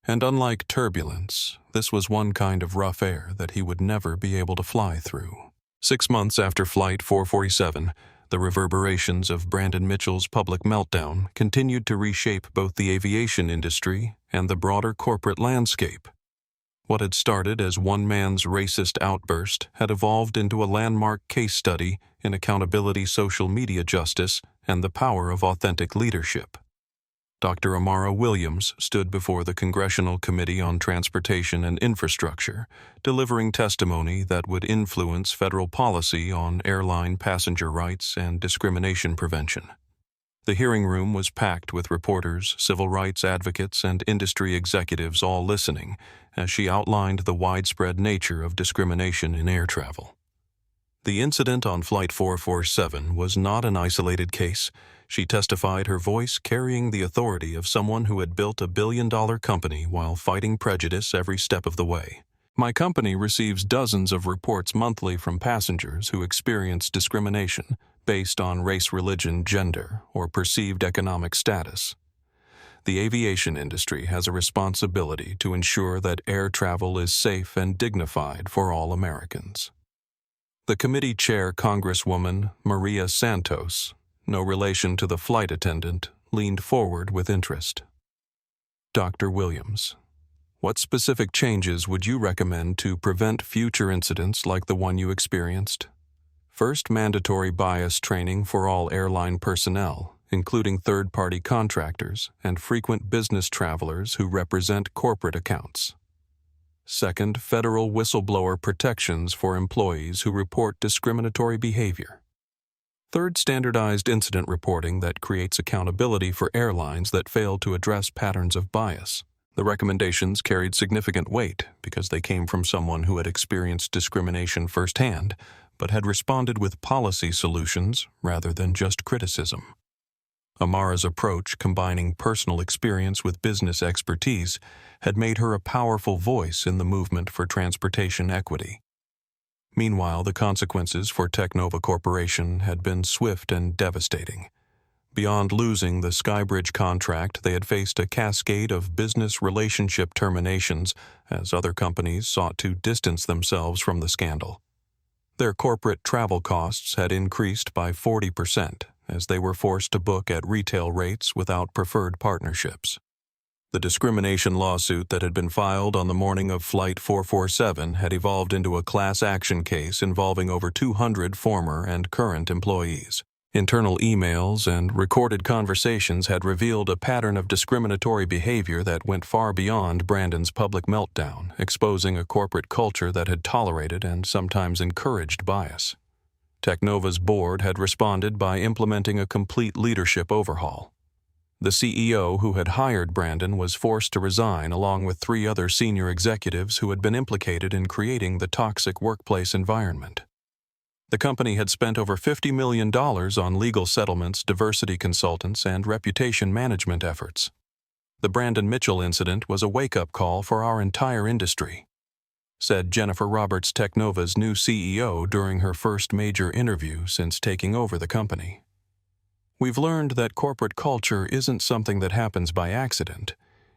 And unlike turbulence, this was one kind of rough air that he would never be able to fly through. 6 months after Flight 447, The reverberations of Brandon Mitchell's public meltdown continued to reshape both the aviation industry and the broader corporate landscape. What had started as one man's racist outburst had evolved into a landmark case study in accountability, social media justice, and the power of authentic leadership. Dr. Amara Williams stood before the Congressional Committee on Transportation and Infrastructure, delivering testimony that would influence federal policy on airline passenger rights and discrimination prevention. The hearing room was packed with reporters, civil rights advocates, and industry executives all listening as she outlined the widespread nature of discrimination in air travel. The incident on Flight 447 was not an isolated case. She testified, her voice carrying the authority of someone who had built a billion-dollar company while fighting prejudice every step of the way. My company receives dozens of reports monthly from passengers who experience discrimination based on race, religion, gender, or perceived economic status. The aviation industry has a responsibility to ensure that air travel is safe and dignified for all Americans. The committee chair, Congresswoman Maria Santos, no relation to the flight attendant, leaned forward with interest. Dr. Williams, what specific changes would you recommend to prevent future incidents like the one you experienced? First, mandatory bias training for all airline personnel, including third-party contractors and frequent business travelers who represent corporate accounts. Second, federal whistleblower protections for employees who report discriminatory behavior. Third, standardized incident reporting that creates accountability for airlines that fail to address patterns of bias. The recommendations carried significant weight because they came from someone who had experienced discrimination firsthand, but had responded with policy solutions rather than just criticism. Amara's approach, combining personal experience with business expertise, had made her a powerful voice in the movement for transportation equity. Meanwhile, the consequences for Teknova Corporation had been swift and devastating. Beyond losing the SkyBridge contract, they had faced a cascade of business relationship terminations as other companies sought to distance themselves from the scandal. Their corporate travel costs had increased by 40%, as they were forced to book at retail rates without preferred partnerships. The discrimination lawsuit that had been filed on the morning of Flight 447 had evolved into a class action case involving over 200 former and current employees. Internal emails and recorded conversations had revealed a pattern of discriminatory behavior that went far beyond Brandon's public meltdown, exposing a corporate culture that had tolerated and sometimes encouraged bias. Teknova's board had responded by implementing a complete leadership overhaul. The CEO who had hired Brandon was forced to resign along with 3 other senior executives who had been implicated in creating the toxic workplace environment. The company had spent over $50 million on legal settlements, diversity consultants, and reputation management efforts. The Brandon Mitchell incident was a wake-up call for our entire industry, said Jennifer Roberts, Teknova's new CEO, during her first major interview since taking over the company. We've learned that corporate culture isn't something that happens by accident.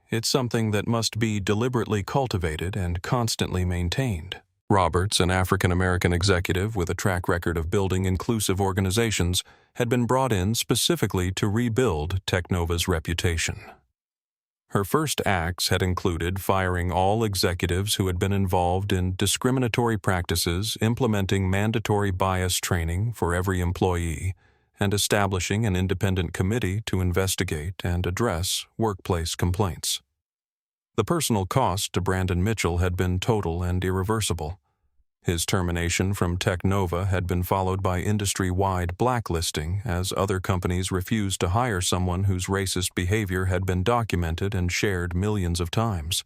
It's something that must be deliberately cultivated and constantly maintained. Roberts, an African-American executive with a track record of building inclusive organizations, had been brought in specifically to rebuild Teknova's reputation. Her first acts had included firing all executives who had been involved in discriminatory practices, implementing mandatory bias training for every employee, and establishing an independent committee to investigate and address workplace complaints. The personal cost to Brandon Mitchell had been total and irreversible. His termination from Teknova had been followed by industry-wide blacklisting as other companies refused to hire someone whose racist behavior had been documented and shared millions of times.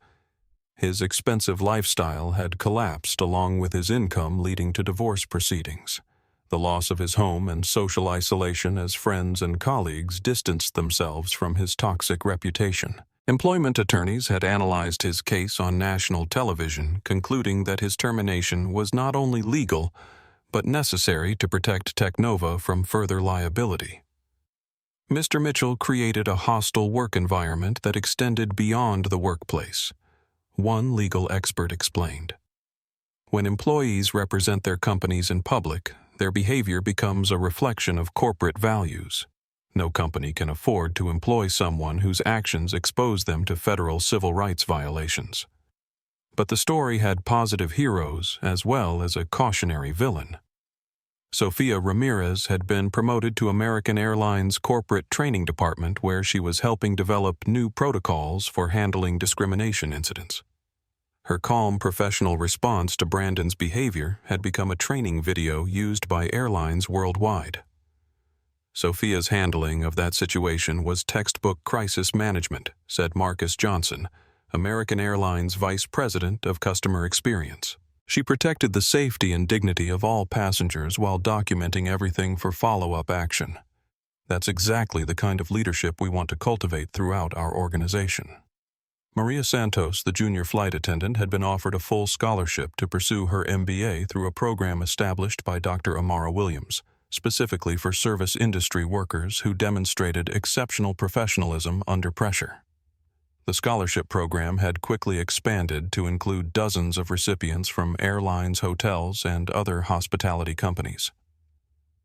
His expensive lifestyle had collapsed along with his income, leading to divorce proceedings. The loss of his home and social isolation as friends and colleagues distanced themselves from his toxic reputation. Employment attorneys had analyzed his case on national television, concluding that his termination was not only legal, but necessary to protect Teknova from further liability. Mr. Mitchell created a hostile work environment that extended beyond the workplace, one legal expert explained. When employees represent their companies in public, their behavior becomes a reflection of corporate values. No company can afford to employ someone whose actions expose them to federal civil rights violations. But the story had positive heroes as well as a cautionary villain. Sofia Ramirez had been promoted to American Airlines' corporate training department, where she was helping develop new protocols for handling discrimination incidents. Her calm professional response to Brandon's behavior had become a training video used by airlines worldwide. Sofia's handling of that situation was textbook crisis management, said Marcus Johnson, American Airlines Vice President of Customer Experience. She protected the safety and dignity of all passengers while documenting everything for follow-up action. That's exactly the kind of leadership we want to cultivate throughout our organization. Maria Santos, the junior flight attendant, had been offered a full scholarship to pursue her MBA through a program established by Dr. Amara Williams, specifically for service industry workers who demonstrated exceptional professionalism under pressure. The scholarship program had quickly expanded to include dozens of recipients from airlines, hotels, and other hospitality companies.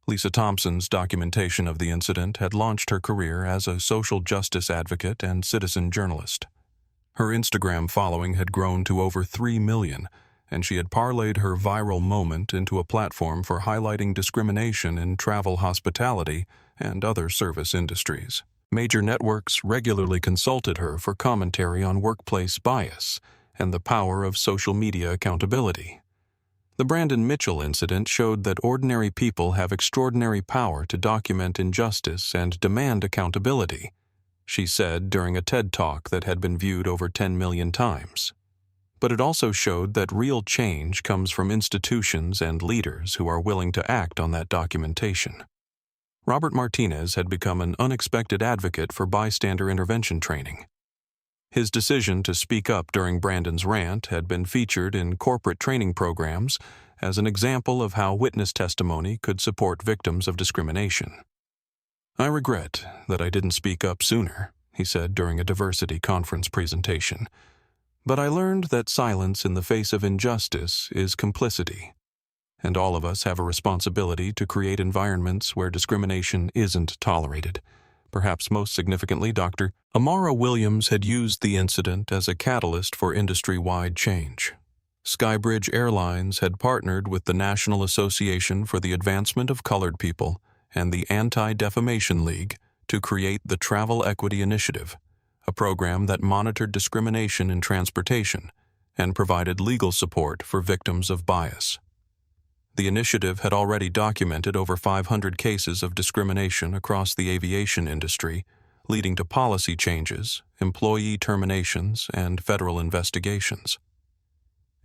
Lisa Thompson's documentation of the incident had launched her career as a social justice advocate and citizen journalist. Her Instagram following had grown to over 3 million, and she had parlayed her viral moment into a platform for highlighting discrimination in travel hospitality and other service industries. Major networks regularly consulted her for commentary on workplace bias and the power of social media accountability. The Brandon Mitchell incident showed that ordinary people have extraordinary power to document injustice and demand accountability, she said during a TED Talk that had been viewed over 10 million times. But it also showed that real change comes from institutions and leaders who are willing to act on that documentation. Robert Martinez had become an unexpected advocate for bystander intervention training. His decision to speak up during Brandon's rant had been featured in corporate training programs as an example of how witness testimony could support victims of discrimination. "I regret that I didn't speak up sooner," he said during a diversity conference presentation. "But I learned that silence in the face of injustice is complicity. And all of us have a responsibility to create environments where discrimination isn't tolerated." Perhaps most significantly, Dr. Amara Williams had used the incident as a catalyst for industry-wide change. SkyBridge Airlines had partnered with the National Association for the Advancement of Colored People and the Anti-Defamation League to create the Travel Equity Initiative, a program that monitored discrimination in transportation and provided legal support for victims of bias. The initiative had already documented over 500 cases of discrimination across the aviation industry, leading to policy changes, employee terminations, and federal investigations.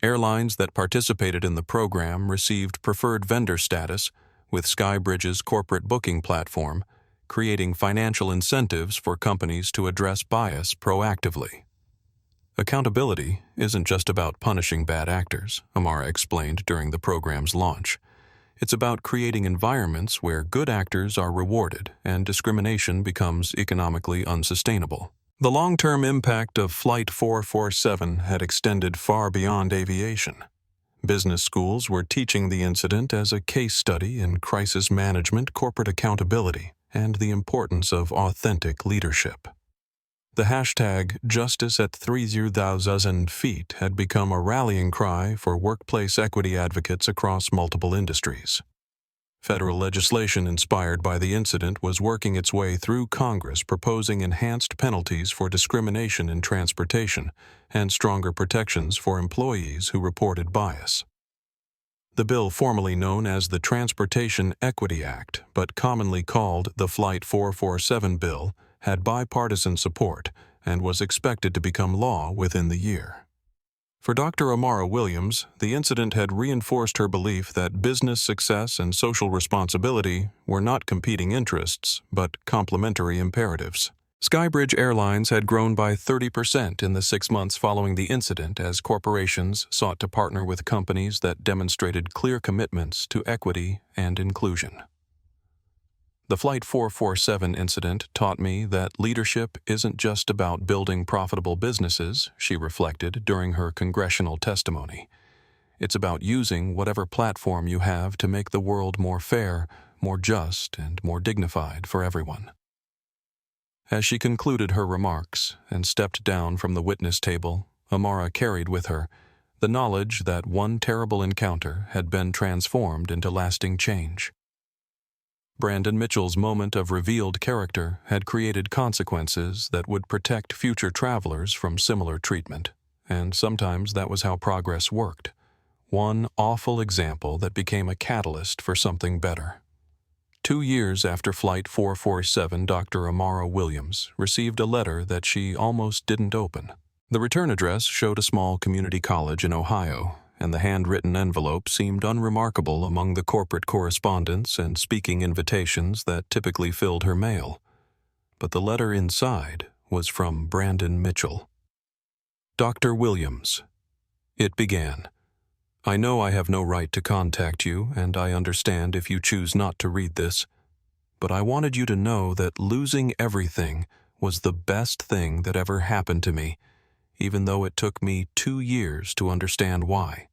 Airlines that participated in the program received preferred vendor status with SkyBridge's corporate booking platform, creating financial incentives for companies to address bias proactively. "Accountability isn't just about punishing bad actors," Amara explained during the program's launch. "It's about creating environments where good actors are rewarded and discrimination becomes economically unsustainable." The long-term impact of Flight 447 had extended far beyond aviation. Business schools were teaching the incident as a case study in crisis management, corporate accountability, and the importance of authentic leadership. The hashtag Justice at 30,000 feet had become a rallying cry for workplace equity advocates across multiple industries. Federal legislation inspired by the incident was working its way through Congress, proposing enhanced penalties for discrimination in transportation and stronger protections for employees who reported bias. The bill, formerly known as the Transportation Equity Act, but commonly called the Flight 447 bill, had bipartisan support and was expected to become law within the year. For Dr. Amara Williams, the incident had reinforced her belief that business success and social responsibility were not competing interests, but complementary imperatives. SkyBridge Airlines had grown by 30% in the 6 months following the incident as corporations sought to partner with companies that demonstrated clear commitments to equity and inclusion. The Flight 447 incident taught me that leadership isn't just about building profitable businesses, she reflected during her congressional testimony. It's about using whatever platform you have to make the world more fair, more just, and more dignified for everyone. As she concluded her remarks and stepped down from the witness table, Amara carried with her the knowledge that one terrible encounter had been transformed into lasting change. Brandon Mitchell's moment of revealed character had created consequences that would protect future travelers from similar treatment, and sometimes that was how progress worked. One awful example that became a catalyst for something better. 2 years after Flight 447, Dr. Amara Williams received a letter that she almost didn't open. The return address showed a small community college in Ohio, and the handwritten envelope seemed unremarkable among the corporate correspondence and speaking invitations that typically filled her mail. But the letter inside was from Brandon Mitchell. Dr. Williams. It began. I know I have no right to contact you, and I understand if you choose not to read this, but I wanted you to know that losing everything was the best thing that ever happened to me, even though it took me 2 years to understand why.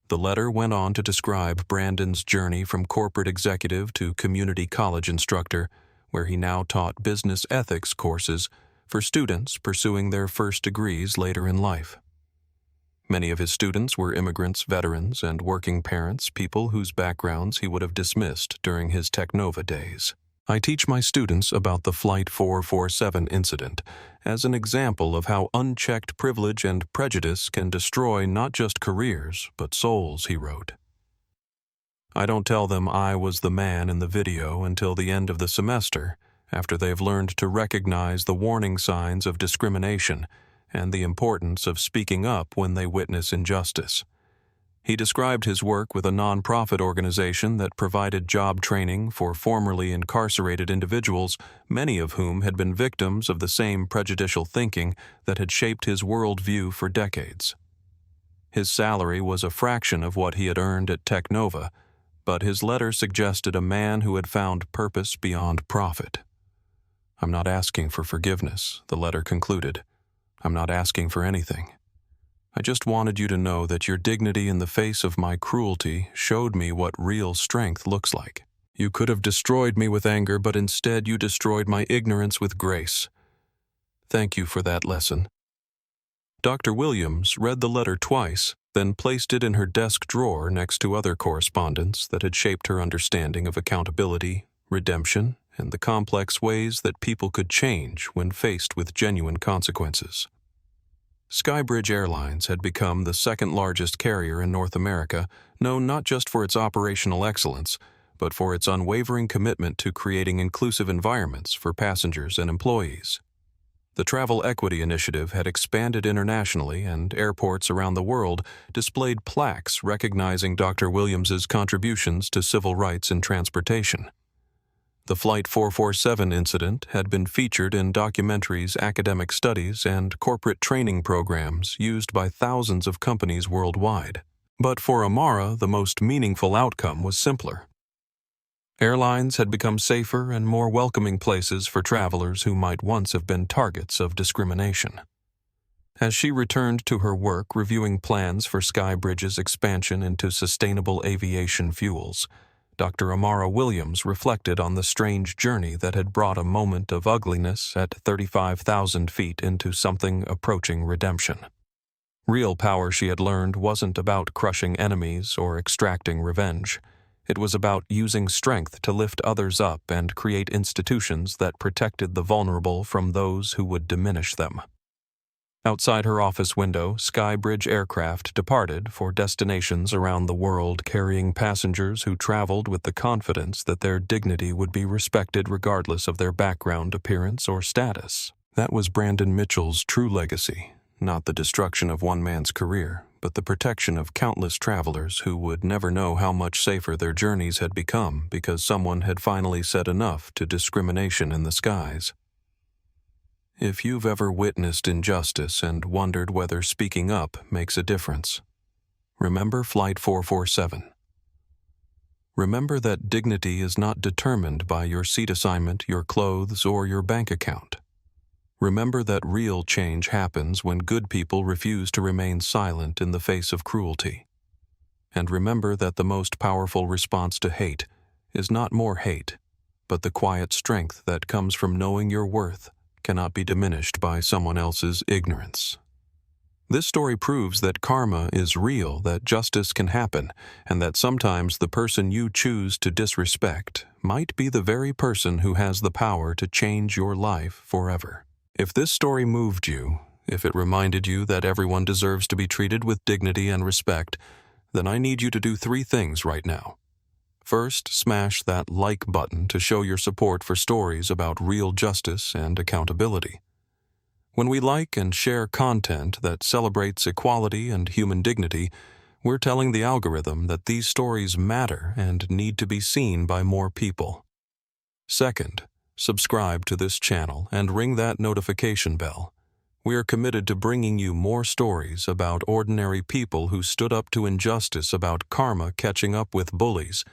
The letter went on to describe Brandon's journey from corporate executive to community college instructor, where he now taught business ethics courses for students pursuing their first degrees later in life. Many of his students were immigrants, veterans, and working parents, people whose backgrounds he would have dismissed during his Technova days. I teach my students about the Flight 447 incident as an example of how unchecked privilege and prejudice can destroy not just careers, but souls, he wrote. I don't tell them I was the man in the video until the end of the semester, after they've learned to recognize the warning signs of discrimination and the importance of speaking up when they witness injustice. He described his work with a nonprofit organization that provided job training for formerly incarcerated individuals, many of whom had been victims of the same prejudicial thinking that had shaped his worldview for decades. His salary was a fraction of what he had earned at Technova, but his letter suggested a man who had found purpose beyond profit. I'm not asking for forgiveness, the letter concluded. I'm not asking for anything. I just wanted you to know that your dignity in the face of my cruelty showed me what real strength looks like. You could have destroyed me with anger, but instead you destroyed my ignorance with grace. Thank you for that lesson. Dr. Williams read the letter twice, then placed it in her desk drawer next to other correspondence that had shaped her understanding of accountability, redemption, and the complex ways that people could change when faced with genuine consequences. SkyBridge Airlines had become the second largest carrier in North America, known not just for its operational excellence, but for its unwavering commitment to creating inclusive environments for passengers and employees. The Travel Equity Initiative had expanded internationally, and airports around the world displayed plaques recognizing Dr. Williams's contributions to civil rights in transportation. The Flight 447 incident had been featured in documentaries, academic studies, and corporate training programs used by thousands of companies worldwide. But for Amara, the most meaningful outcome was simpler. Airlines had become safer and more welcoming places for travelers who might once have been targets of discrimination. As she returned to her work reviewing plans for SkyBridge's expansion into sustainable aviation fuels, Dr. Amara Williams reflected on the strange journey that had brought a moment of ugliness at 35,000 feet into something approaching redemption. Real power, she had learned, wasn't about crushing enemies or extracting revenge. It was about using strength to lift others up and create institutions that protected the vulnerable from those who would diminish them. Outside her office window, SkyBridge aircraft departed for destinations around the world, carrying passengers who traveled with the confidence that their dignity would be respected regardless of their background, appearance, or status. That was Brandon Mitchell's true legacy, not the destruction of one man's career, but the protection of countless travelers who would never know how much safer their journeys had become because someone had finally said enough to discrimination in the skies. If you've ever witnessed injustice and wondered whether speaking up makes a difference, remember Flight 447. Remember that dignity is not determined by your seat assignment, your clothes, or your bank account. Remember that real change happens when good people refuse to remain silent in the face of cruelty. And remember that the most powerful response to hate is not more hate, but the quiet strength that comes from knowing your worth cannot be diminished by someone else's ignorance. This story proves that karma is real, that justice can happen, and that sometimes the person you choose to disrespect might be the very person who has the power to change your life forever. If this story moved you, if it reminded you that everyone deserves to be treated with dignity and respect, then I need you to do 3 things right now. First, smash that like button to show your support for stories about real justice and accountability. When we like and share content that celebrates equality and human dignity, we're telling the algorithm that these stories matter and need to be seen by more people. Second, subscribe to this channel and ring that notification bell. We are committed to bringing you more stories about ordinary people who stood up to injustice, about karma catching up with bullies,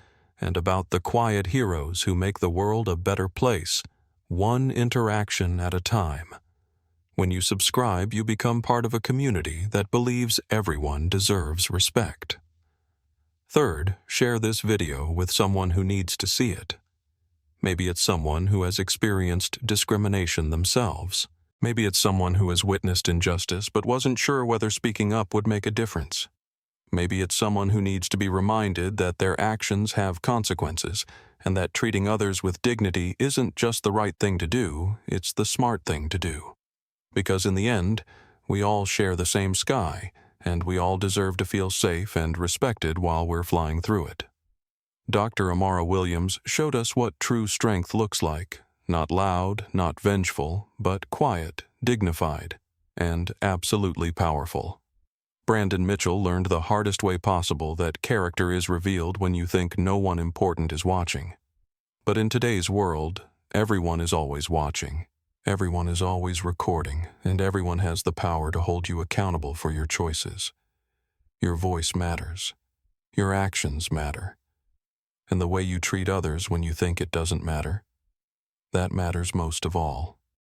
and about the quiet heroes who make the world a better place, one interaction at a time. When you subscribe, you become part of a community that believes everyone deserves respect. Third, share this video with someone who needs to see it. Maybe it's someone who has experienced discrimination themselves. Maybe it's someone who has witnessed injustice but wasn't sure whether speaking up would make a difference. Maybe it's someone who needs to be reminded that their actions have consequences and that treating others with dignity isn't just the right thing to do, it's the smart thing to do. Because in the end, we all share the same sky, and we all deserve to feel safe and respected while we're flying through it. Dr. Amara Williams showed us what true strength looks like. Not loud, not vengeful, but quiet, dignified, and absolutely powerful. Brandon Mitchell learned the hardest way possible that character is revealed when you think no one important is watching. But in today's world, everyone is always watching. Everyone is always recording, and everyone has the power to hold you accountable for your choices. Your voice matters. Your actions matter. And the way you treat others when you think it doesn't matter, that matters most of all.